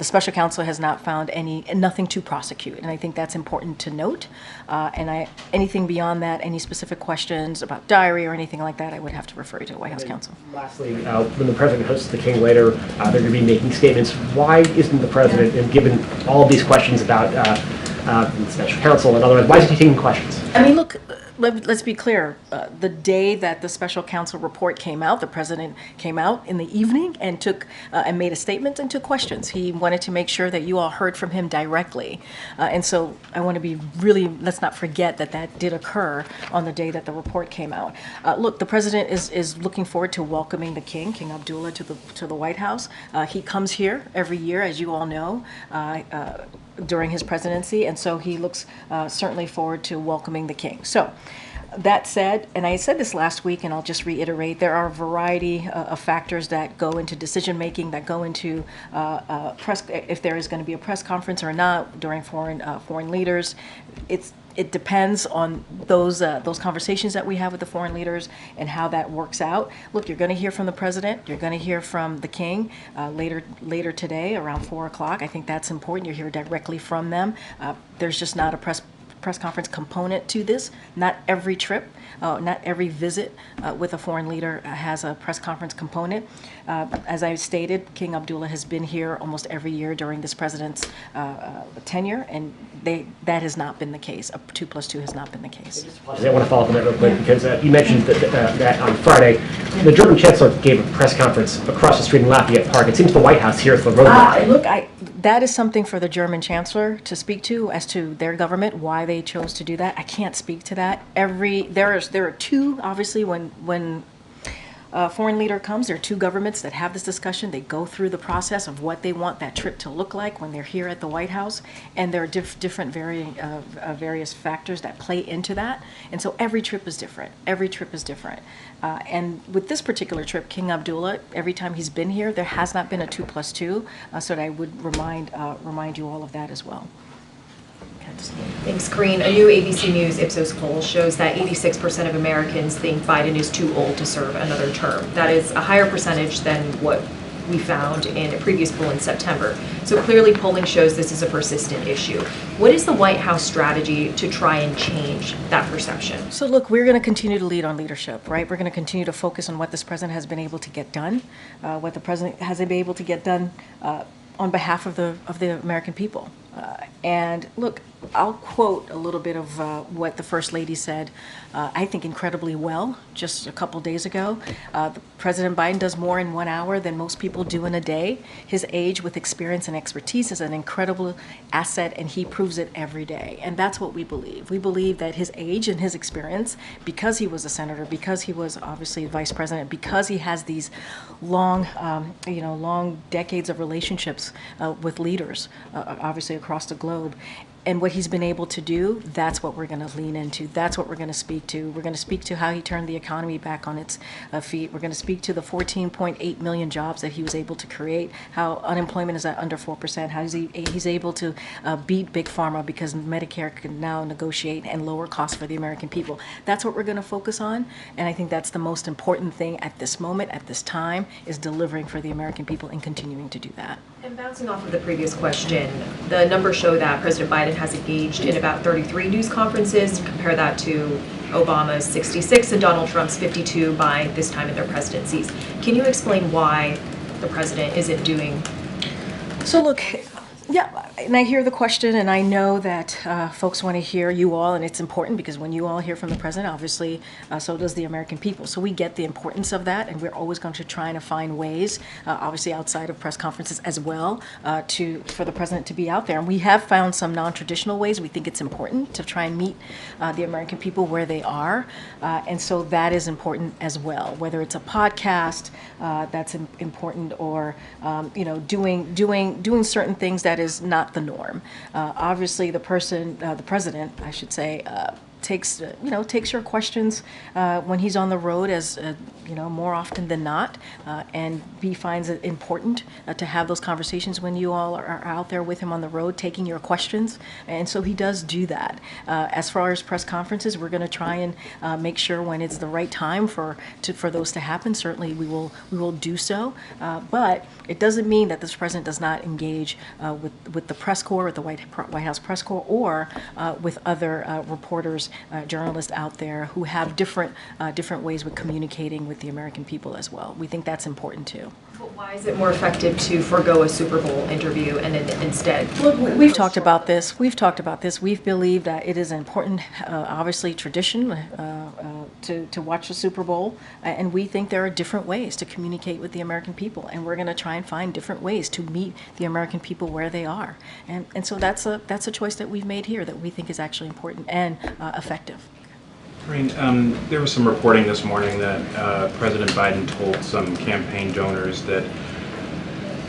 special counsel has not found nothing to prosecute, and I think that's important to note. Anything beyond that, any specific questions about diary or anything like that, I would have to refer you to the White House counsel. Lastly, when the president hosts the King later, they're going to be making statements. Why isn't the president, and given all of these questions about the special counsel and otherwise, why isn't he taking questions? I mean, look, let's be clear. The day that the special counsel report came out, the president came out in the evening and took and made a statement and took questions. He wanted to make sure that you all heard from him directly. And so I want to be really, let's not forget that did occur on the day that the report came out. Look, the president is looking forward to welcoming the King Abdullah, to the White House. He comes here every year, as you all know, during his presidency, and so he looks certainly forward to welcoming the King. So That said, and I said this last week, and I'll just reiterate, there are a variety of factors that go into decision-making, that go into press, if there is going to be a press conference or not during foreign leaders. It depends on those conversations that we have with the foreign leaders and how that works out. Look, you're going to hear from the president. You're going to hear from the king later today around 4 o'clock. I think that's important. You hear directly from them. There's just not a press conference component to this. Not every trip, not every visit with a foreign leader has a press conference component. As I stated, King Abdullah has been here almost every year during this president's tenure, and that has not been the case. A 2+2 has not been the case. I want to follow up on that real quick because you mentioned that on Friday, the German Chancellor gave a press conference across the street in Lafayette Park. It seems the White House here is the roadblock. Look, that is something for the German Chancellor to speak to as to their government, why they chose to do that. I can't speak to that. There are two, obviously, when a foreign leader comes, there are two governments that have this discussion. They go through the process of what they want that trip to look like when they're here at the White House, and there are different various factors that play into that. And so every trip is different. Every trip is different. And with this particular trip, King Abdullah, every time he's been here, there has not been a 2+2. So I would remind you all of that as well. Thanks, Karine. A new ABC News Ipsos poll shows that 86% of Americans think Biden is too old to serve another term. That is a higher percentage than what we found in a previous poll in September. So clearly polling shows this is a persistent issue. What is the White House strategy to try and change that perception? So look, we're going to continue to lead on leadership, right? We're going to continue to focus on what this president has been able to get done, what the president has been able to get done on behalf of the American people. And look, I'll quote a little bit of what the First Lady said, I think incredibly well, just a couple days ago. President Biden does more in 1 hour than most people do in a day. His age with experience and expertise is an incredible asset, and he proves it every day. And that's what we believe. We believe that his age and his experience, because he was a senator, because he was obviously vice president, because he has these long decades of relationships with leaders, obviously across the globe, and what he's been able to do, that's what we're going to lean into. That's what we're going to speak to. We're going to speak to how he turned the economy back on its feet. We're going to speak to the 14.8 million jobs that he was able to create, how unemployment is at under 4%, how he's able to beat Big Pharma because Medicare can now negotiate and lower costs for the American people. That's what we're going to focus on, and I think that's the most important thing at this moment, at this time, is delivering for the American people and continuing to do that. And bouncing off of the previous question, the numbers show that President Biden has engaged in about 33 news conferences. Compare that to Obama's 66 and Donald Trump's 52 by this time in their presidencies. Can you explain why the president isn't doing? So look, yeah, and I hear the question, and I know that folks want to hear you all, and it's important because when you all hear from the president, obviously, so does the American people. So we get the importance of that, and we're always going to try to find ways, obviously outside of press conferences as well, for the president to be out there. And we have found some non-traditional ways. We think it's important to try and meet the American people where they are, and so that is important as well. Whether it's a podcast that's important, or doing certain things that is not the norm. Obviously, the president, I should say, takes your questions when he's on the road as more often than not, and he finds it important to have those conversations when you all are out there with him on the road, taking your questions, and so he does do that. As far as press conferences, we're going to try and make sure when it's the right time for those to happen. Certainly, we will do so, but it doesn't mean that this president does not engage with the press corps, with the White House press corps, or with other reporters, journalists out there who have different ways with communicating with the American people as well. We think that's important too. But why is it more effective to forego a Super Bowl interview and instead? Look, we've talked about this. We believe that it is an important, obviously, tradition to watch the Super Bowl, and we think there are different ways to communicate with the American people, and we're going to try and find different ways to meet the American people where they are, and so that's a choice that we've made here that we think is actually important and effective. Karine, there was some reporting this morning that President Biden told some campaign donors that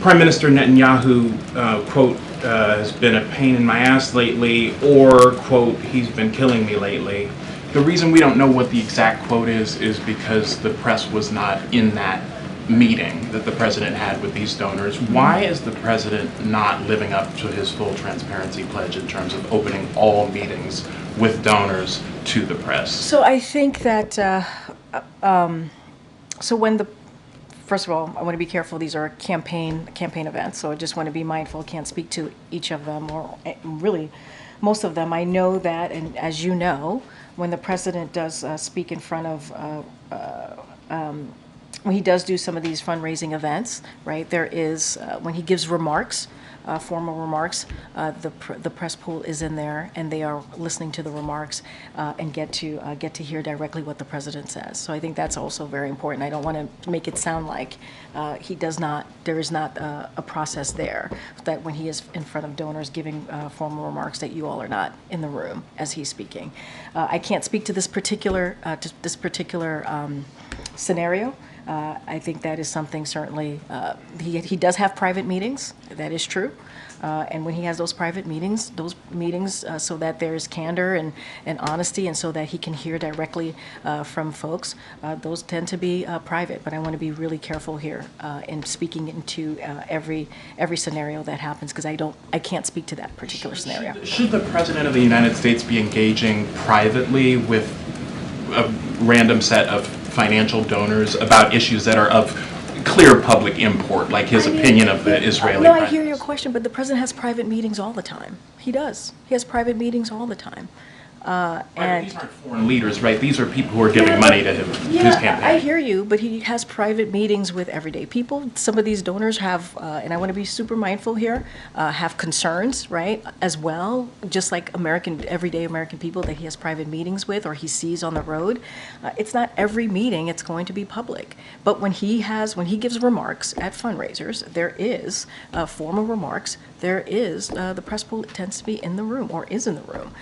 Prime Minister Netanyahu, quote, has been a pain in my ass lately, or, quote, he's been killing me lately. The reason we don't know what the exact quote is because the press was not in that meeting that the president had with these donors. Why is the president not living up to his full transparency pledge in terms of opening all meetings with donors to the press? So I think that, first of all, I want to be careful, these are campaign events, so I just want to be mindful, can't speak to each of them, or really most of them. I know that, and as you know, when the president does speak in front of, when he does do some of these fundraising events, right, there is, when he gives remarks, formal remarks, the press pool is in there, and they are listening to the remarks and get to hear directly what the president says. So I think that's also very important. I don't want to make it sound like there is not a process there, that when he is in front of donors giving formal remarks, that you all are not in the room as he's speaking. I can't speak to this particular scenario. I think that is something certainly, he does have private meetings, that is true. And when he has those private meetings, so that there's candor and honesty, and so that he can hear directly from folks, those tend to be private. But I want to be really careful here in speaking into every scenario that happens, because I can't speak to that particular scenario. Should the president of the United States be engaging privately with a random set of financial donors about issues that are of clear public import, like his opinion of the Israeli No, Prime I hear your question, but the president has private meetings all the time. He does. He has private meetings all the time. And these aren't foreign leaders, right? These are people who are giving money to him, his campaign. I hear you, but he has private meetings with everyday people. Some of these donors have, and I want to be super mindful here, have concerns, right, as well, just like everyday American people that he has private meetings with or he sees on the road. It's not every meeting it's going to be public, but when he gives remarks at fundraisers, there is formal remarks. There is the press pool tends to be in the room or is in the room.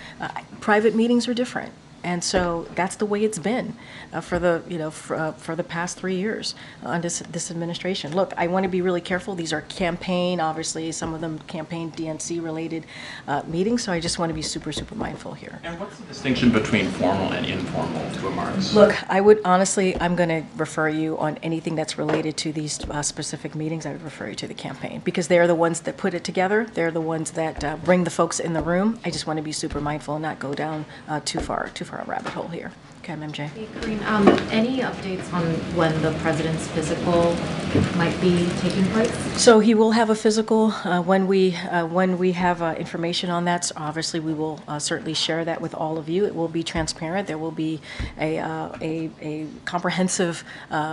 Private meetings are different, and so that's the way it's been for the past 3 years under this administration. Look, I want to be really careful. These are campaign, obviously, some of them campaign DNC related meetings. So I just want to be super mindful here. And what's the distinction between formal and informal remarks? Look, I would honestly, I'm going to refer you on anything that's related to these specific meetings. I would refer you to the campaign, because they're the ones that put it together. They're the ones that bring the folks in the room. I just want to be super mindful and not go down too far a rabbit hole here. Okay, MJ. Hey, Corinne, any updates on when the president's physical might be taking place? So he will have a physical when we have information on that. So obviously, we will certainly share that with all of you. It will be transparent. There will be a comprehensive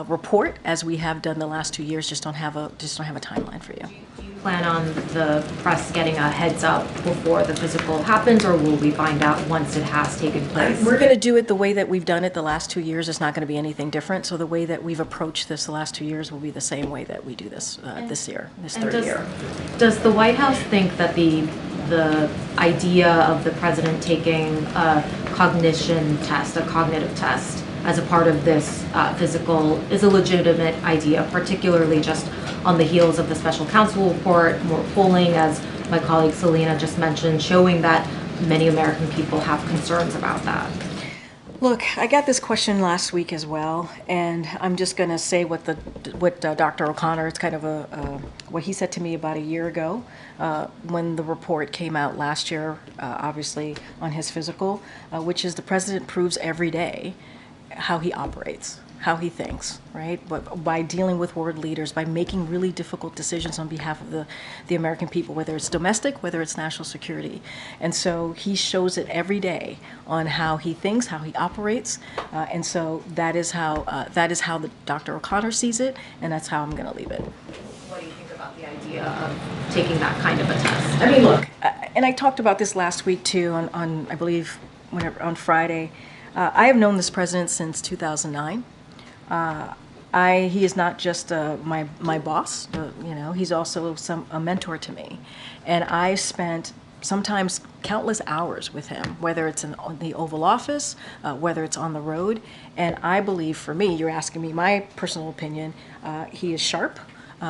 report, as we have done the last 2 years. Just don't have a timeline for you. Do you plan on the press getting a heads up before the physical happens, or will we find out once it has taken place? We're going to do it the way that we've done it the last 2 years. It's not going to be anything different. So the way that we've approached this the last 2 years will be the same way that we do this this third year. Does the White House think that the idea of the president taking a cognition test, a cognitive test, as a part of this physical is a legitimate idea, particularly just on the heels of the special counsel report, more polling, as my colleague Selena just mentioned, showing that many American people have concerns about that? Look, I got this question last week as well, and I'm just going to say what Dr. O'Connor, it's kind of what he said to me about a year ago when the report came out last year, obviously on his physical, which is the president proves every day how he operates, how he thinks, right? But by dealing with world leaders, by making really difficult decisions on behalf of the American people, whether it's domestic, whether it's national security. And so he shows it every day on how he thinks, how he operates. And so that is how the Dr. O'Connor sees it, and that's how I'm going to leave it. What do you think about the idea of taking that kind of a test? I mean, look, and I talked about this last week too on I believe, on Friday. I have known this president since 2009. He is not just my boss, he's also a mentor to me. And I spent sometimes countless hours with him, whether it's in the Oval Office, whether it's on the road. And I believe, for me, you're asking me my personal opinion, he is sharp.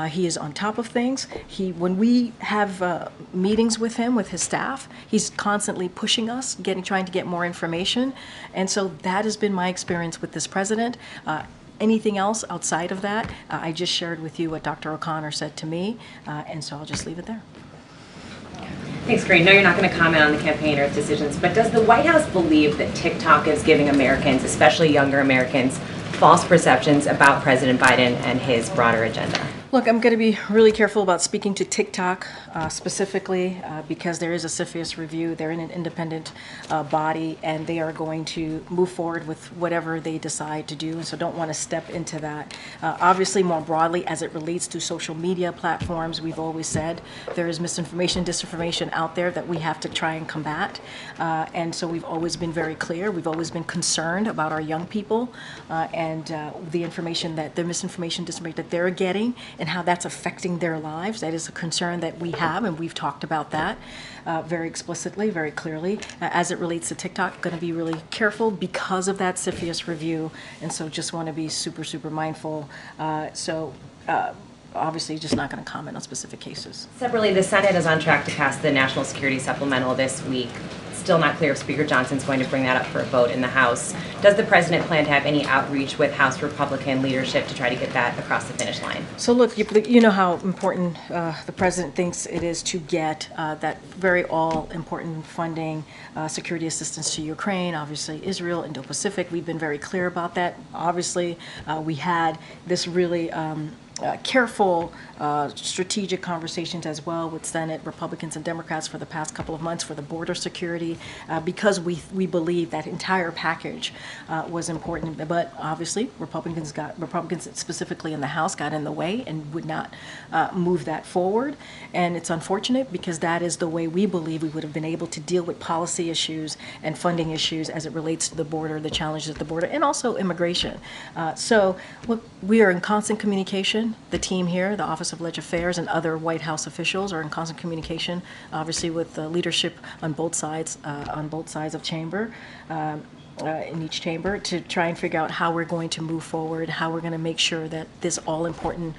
He is on top of things. When we have meetings with him, with his staff, he's constantly pushing us, trying to get more information. And so that has been my experience with this president. Anything else outside of that, I just shared with you what Dr. O'Connor said to me, and so I'll just leave it there. Thanks, Corinne. No, you're not going to comment on the campaign or its decisions, but does the White House believe that TikTok is giving Americans, especially younger Americans, false perceptions about President Biden and his broader agenda? Look, I'm going to be really careful about speaking to TikTok specifically because there is a CFIUS review. They're in an independent body, and they are going to move forward with whatever they decide to do, and so don't want to step into that. Obviously, more broadly, as it relates to social media platforms, we've always said there is misinformation, disinformation out there that we have to try and combat, and so we've always been very clear. We've always been concerned about our young people and the information that the misinformation, disinformation that they're getting, and how that's affecting their lives. That is a concern that we have, and we've talked about that very explicitly, very clearly. As it relates to TikTok, going to be really careful because of that CFIUS review, and so just want to be super, super mindful. Obviously, just not going to comment on specific cases. Separately, the Senate is on track to pass the National Security Supplemental this week. Still not clear if Speaker Johnson's going to bring that up for a vote in the House. Does the President plan to have any outreach with House Republican leadership to try to get that across the finish line? So look, you know how important the President thinks it is to get that very all-important funding, security assistance to Ukraine, obviously Israel, Indo-Pacific. We've been very clear about that. Obviously, we had this really careful, strategic conversations as well with Senate Republicans and Democrats for the past couple of months for the border security, because we believe that entire package was important. But obviously, Republicans specifically in the House got in the way and would not move that forward. And it's unfortunate because that is the way we believe we would have been able to deal with policy issues and funding issues as it relates to the border, the challenges at the border, and also immigration. So look, we are in constant communication. The team here, the Office of Legislative Affairs, and other White House officials are in constant communication, obviously with the leadership on both sides of chamber. In each chamber to try and figure out how we're going to move forward, how we're going to make sure that this all-important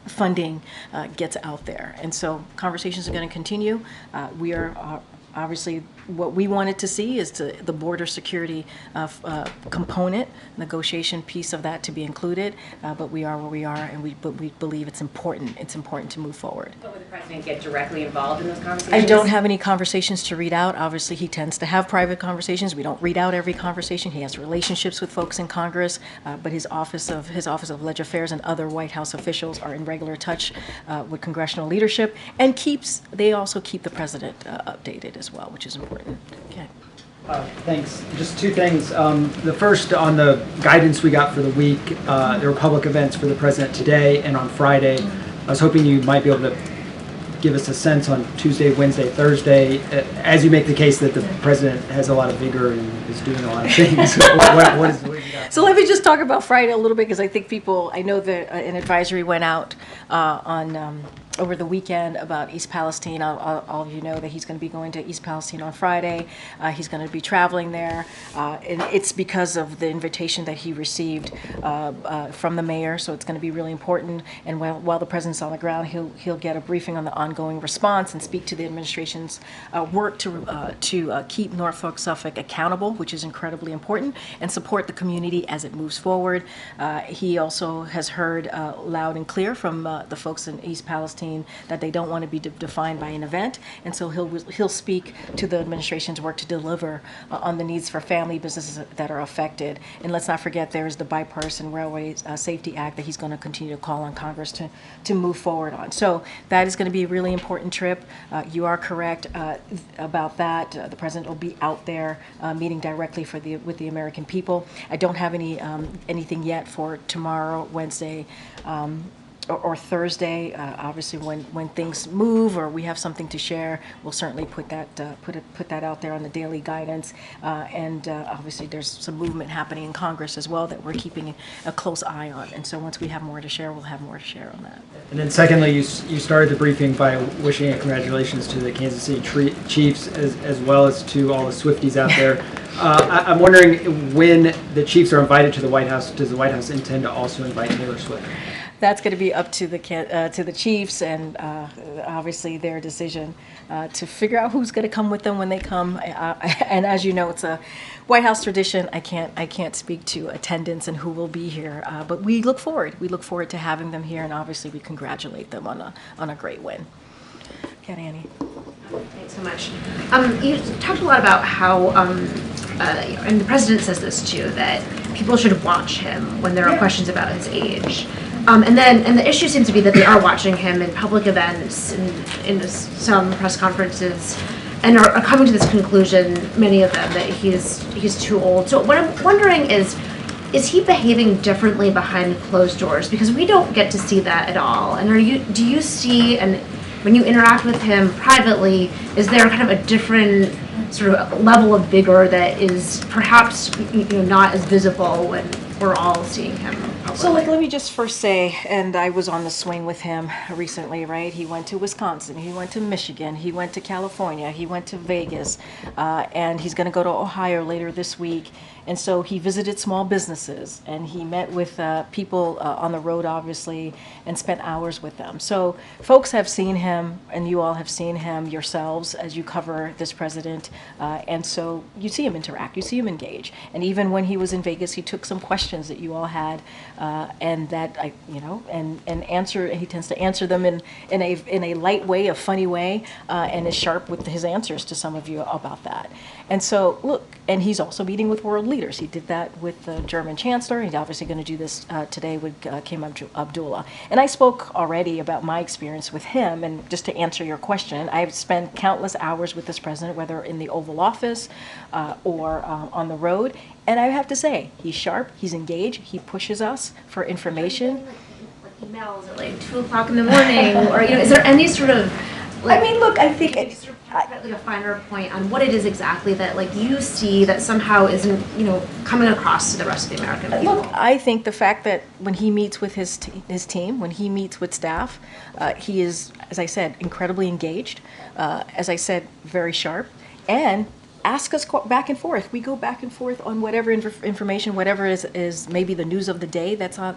funding gets out there. And so conversations are going to continue. We are obviously, what we wanted to see is the border security component, negotiation piece of that to be included, but we are where we are, and we believe it's important. It's important to move forward. But would the President get directly involved in those conversations? I don't have any conversations to read out. Obviously, he tends to have private conversations. We don't read out every conversation. He has relationships with folks in Congress, but his Office of Legislative Affairs and other White House officials are in regular touch with congressional leadership, and they also keep the President updated as well, which is important. Okay. Thanks. Just two things. The first, on the guidance we got for the week, there were public events for the President today and on Friday. I was hoping you might be able to give us a sense on Tuesday, Wednesday, Thursday, as you make the case that the President has a lot of vigor and is doing a lot of things. what is So let me just talk about Friday a little bit, because I think I know that an advisory went out over the weekend about East Palestine. All of you know that he's going to be going to East Palestine on Friday. He's going to be traveling there, and it's because of the invitation that he received from the mayor, so it's going to be really important. And while the President's on the ground, he'll get a briefing on the ongoing response and speak to the administration's work to keep Norfolk, Suffolk accountable, which is incredibly important, and support the community as it moves forward. He also has heard loud and clear from the folks in East Palestine that they don't want to be defined by an event, and so he'll speak to the administration's work to deliver on the needs for family businesses that are affected. And let's not forget there's the Bipartisan Railway Safety Act that he's going to continue to call on Congress to move forward on. So that is going to be a really important trip. You are correct about that. The President will be out there meeting directly with the American people. I don't have anything yet for tomorrow, Wednesday, or Thursday. Obviously, when things move or we have something to share, we'll certainly put that out there on the daily guidance. And obviously, there's some movement happening in Congress as well that we're keeping a close eye on. And so once we have more to share, we'll have more to share on that. And then secondly, you started the briefing by wishing congratulations to the Kansas City Chiefs as well as to all the Swifties out there. I'm wondering, when the Chiefs are invited to the White House, does the White House intend to also invite Taylor Swift? That's going to be up to the Chiefs and obviously their decision to figure out who's going to come with them when they come. And as you know, it's a White House tradition. I can't speak to attendance and who will be here, but we look forward. We look forward to having them here, and obviously we congratulate them on a great win. Okay, Annie. Thanks so much. You talked a lot about how, and the president says this too, that people should watch him when there are questions about his age. And the issue seems to be that they are watching him in public events and in some press conferences, and are coming to this conclusion, many of them, that he's too old. So what I'm wondering is he behaving differently behind closed doors? Because we don't get to see that at all. And do you see, and when you interact with him privately, is there kind of a different sort of level of vigor that is perhaps not as visible when we're all seeing him publicly? So let me just first say, and I was on the swing with him recently, right? He went to Wisconsin, he went to Michigan, he went to California, he went to Vegas, and he's going to go to Ohio later this week. And so he visited small businesses, and he met with people on the road, obviously, and spent hours with them. So folks have seen him, and you all have seen him yourselves as you cover this president. And so you see him interact, you see him engage. And even when he was in Vegas, he took some questions that you all had, and that and answer. He tends to answer them in a light way, a funny way, and is sharp with his answers to some of you about that. And so look, and he's also meeting with world leaders. He did that with the German chancellor. He's obviously going to do this today with King Abdullah. And I spoke already about my experience with him. And just to answer your question, I've spent countless hours with this president, whether in the Oval Office or on the road. And I have to say, he's sharp, he's engaged, he pushes us for information. Like emails at like 2 o'clock in the morning, or is there any sort of I mean, look, I think like a finer point on what it is exactly that you see that somehow isn't coming across to the rest of the American people. Look, I think the fact that when he meets with his team, when he meets with staff, he is, as I said, incredibly engaged. As I said, very sharp, and ask us back and forth. We go back and forth on whatever information, whatever is maybe the news of the day that's on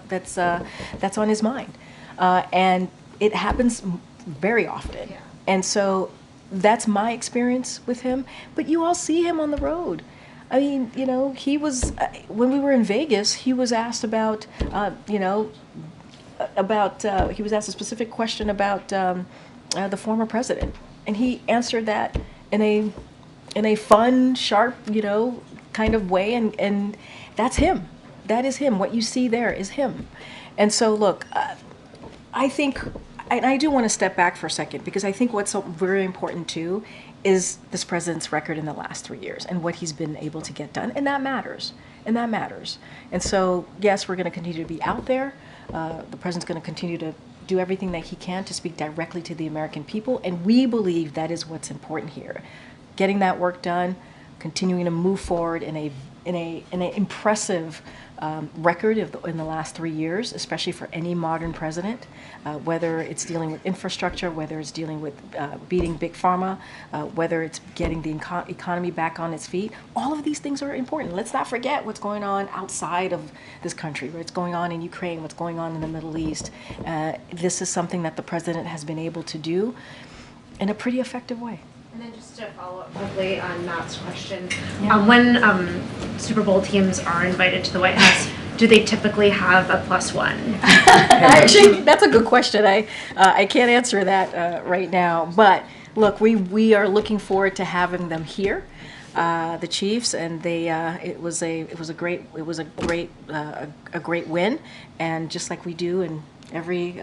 his mind, and it happens very often. Yeah. And so that's my experience with him. But you all see him on the road. I mean, he was, when we were in Vegas, he was asked about, he was asked a specific question about the former president. And he answered that in a fun, sharp, kind of way. And that's him. That is him. What you see there is him. And so, look, I think, and I do want to step back for a second, because I think what's so very important too is this president's record in the last 3 years and what he's been able to get done, and that matters. And so, yes, we're going to continue to be out there. The president's going to continue to do everything that he can to speak directly to the American people, and we believe that is what's important here. Getting that work done, continuing to move forward in an impressive record in the last 3 years, especially for any modern president, whether it's dealing with infrastructure, whether it's dealing with beating big pharma, whether it's getting the economy back on its feet. All of these things are important. Let's not forget what's going on outside of this country, what's going on in Ukraine, what's going on in the Middle East. This is something that the president has been able to do in a pretty effective way. And then just to follow up quickly on Matt's question, when Super Bowl teams are invited to the White House, do they typically have a +1? Actually, that's a good question. I can't answer that right now. But look, we are looking forward to having them here, the Chiefs, and it was a great win, and just like we do in every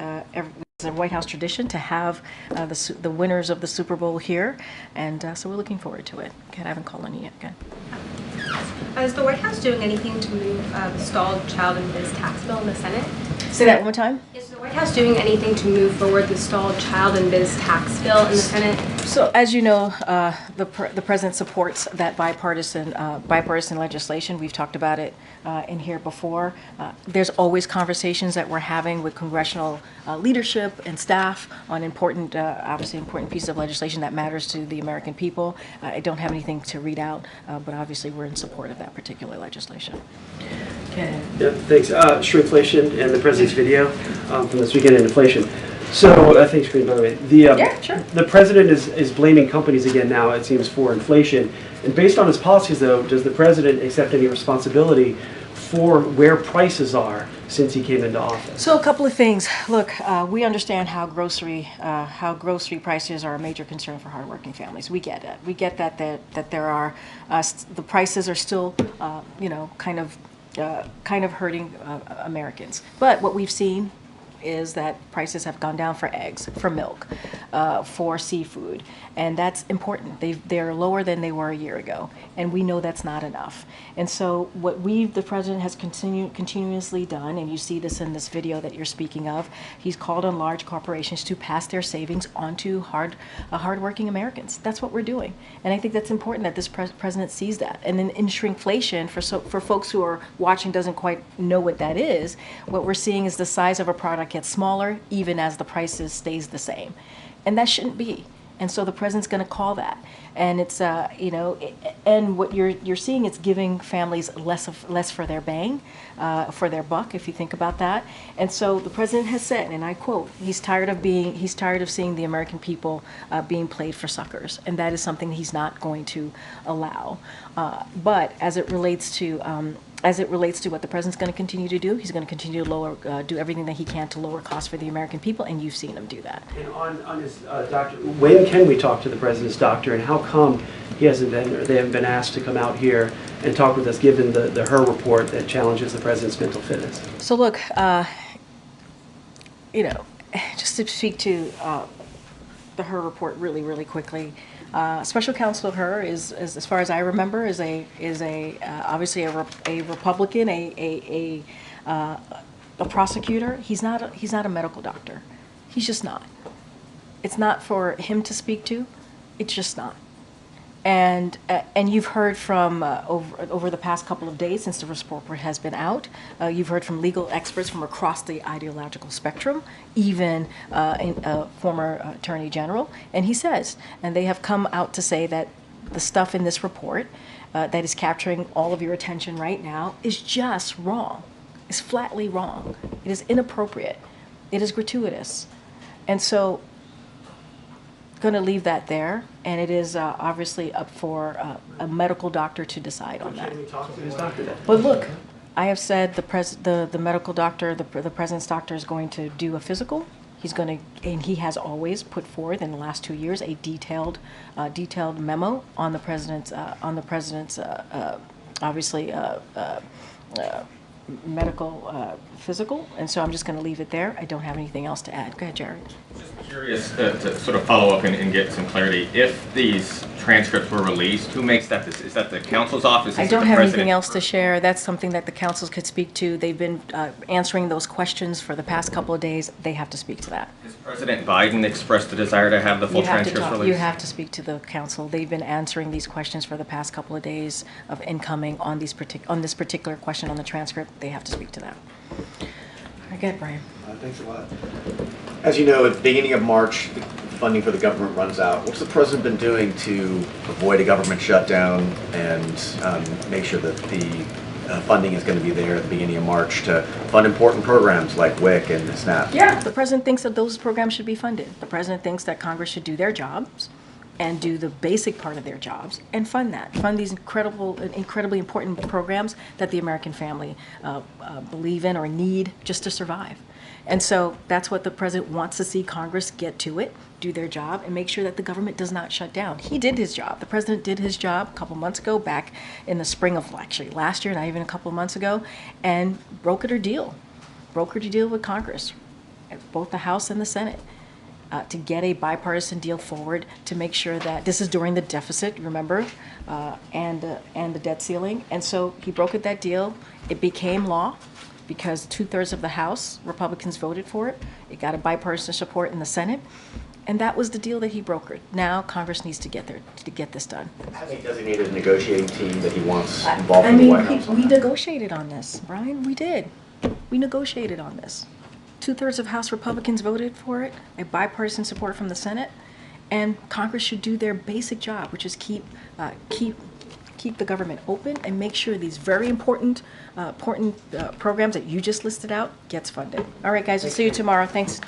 it's a White House tradition to have the winners of the Super Bowl here, and so we're looking forward to it. Okay, I haven't called any yet. Okay. Is the White House doing anything to move the stalled child and biz tax bill in the Senate? Say that one more time. Is the White House doing anything to move forward the stalled child and biz tax bill in the Senate? So, as you know, the president supports that bipartisan legislation. We've talked about it in here before. There's always conversations that we're having with congressional leadership and staff on important, obviously important pieces of legislation that matters to the American people. I don't have anything to read out, but obviously we're in support of that particular legislation. Okay. Yeah, thanks. Shrinkflation and the president's video from this weekend in inflation. So, thanks, Green, by the way. The president is blaming companies again now, it seems, for inflation. And based on his policies, though, does the president accept any responsibility for where prices are since he came into office? So a couple of things. Look, we understand how grocery prices are a major concern for hardworking families. We get it. We get that there are the prices are still, kind of hurting Americans. But what we've seen is that prices have gone down for eggs, for milk, for seafood, and that's important. They're lower than they were a year ago, and we know that's not enough. And so what the president has continuously done, and you see this in this video that you're speaking of, he's called on large corporations to pass their savings onto hardworking Americans. That's what we're doing, and I think that's important that this president sees that. And then in shrinkflation, for folks who are watching doesn't quite know what that is, what we're seeing is the size of a product gets smaller even as the prices stays the same, and that shouldn't be. And so the president's going to call that, and it's and what you're seeing, it's giving families less for their bang, for their buck, if you think about that. And so the president has said, and I quote, he's tired of seeing the American people being played for suckers, and that is something he's not going to allow. But as it relates to what the president's going to continue to do, he's going to continue to do everything that he can to lower costs for the American people, and you've seen him do that. And on his doctor, when can we talk to the president's doctor, and how come they haven't been asked to come out here and talk with us, given the Her report that challenges the president's mental fitness? So look, just to speak to the Her report really, really quickly. Special Counsel Her is, as far as I remember, is obviously a Republican, a prosecutor. He's not a medical doctor. He's just not. It's not for him to speak to. It's just not. And you've heard from over the past couple of days since the report has been out, you've heard from legal experts from across the ideological spectrum, even a former attorney general, and he says, and they have come out to say that the stuff in this report that is capturing all of your attention right now is just wrong. It's flatly wrong. It is inappropriate. It is gratuitous. And so going to leave that there, and it is obviously up for a medical doctor to decide on that. But look, I have said the medical doctor, the president's doctor, is going to do a physical. He's going to, and he has always put forth in the last 2 years a detailed memo on the president's obviously medical physical, and so I'm just going to leave it there. I don't have anything else to add. Go ahead, Jared. Just curious to sort of follow up and get some clarity. If these transcripts were released, who makes that? Is that the counsel's office? I don't have anything else to share. That's something that the councils could speak to. They've been answering those questions for the past couple of days. They have to speak to that. Has President Biden expressed the desire to have the full transcripts released? You have to speak to the council. They've been answering these questions for the past couple of days of incoming on this particular question on the transcript. They have to speak to that. Again, Brian. Thanks a lot. As you know, at the beginning of March, the funding for the government runs out. What's the president been doing to avoid a government shutdown and make sure that the funding is going to be there at the beginning of March to fund important programs like WIC and SNAP? Yeah, the president thinks that those programs should be funded. The president thinks that Congress should do their jobs and do the basic part of their jobs and fund these incredibly important programs that the American family believe in or need just to survive. And so that's what the president wants to see Congress get to it, do their job, and make sure that the government does not shut down. He did his job. The president did his job a couple months ago, back in the spring of actually last year, not even a couple of months ago, and brokered a deal with Congress, both the House and the Senate, to get a bipartisan deal forward to make sure that this is during the deficit, remember, and the debt ceiling. And so he brokered that deal. It became law. because 2/3 of the House Republicans voted for it. It got a bipartisan support in the Senate, and that was the deal that he brokered. Now Congress needs to get there to get this done. Has he designated a negotiating team that he wants involved in the White House? We negotiated on this, Brian. We did. We negotiated on this. 2/3 of House Republicans voted for it, a bipartisan support from the Senate, and Congress should do their basic job, which is keep the government open and make sure these very important programs that you just listed out gets funded. All right, guys, we'll see you tomorrow. Thanks.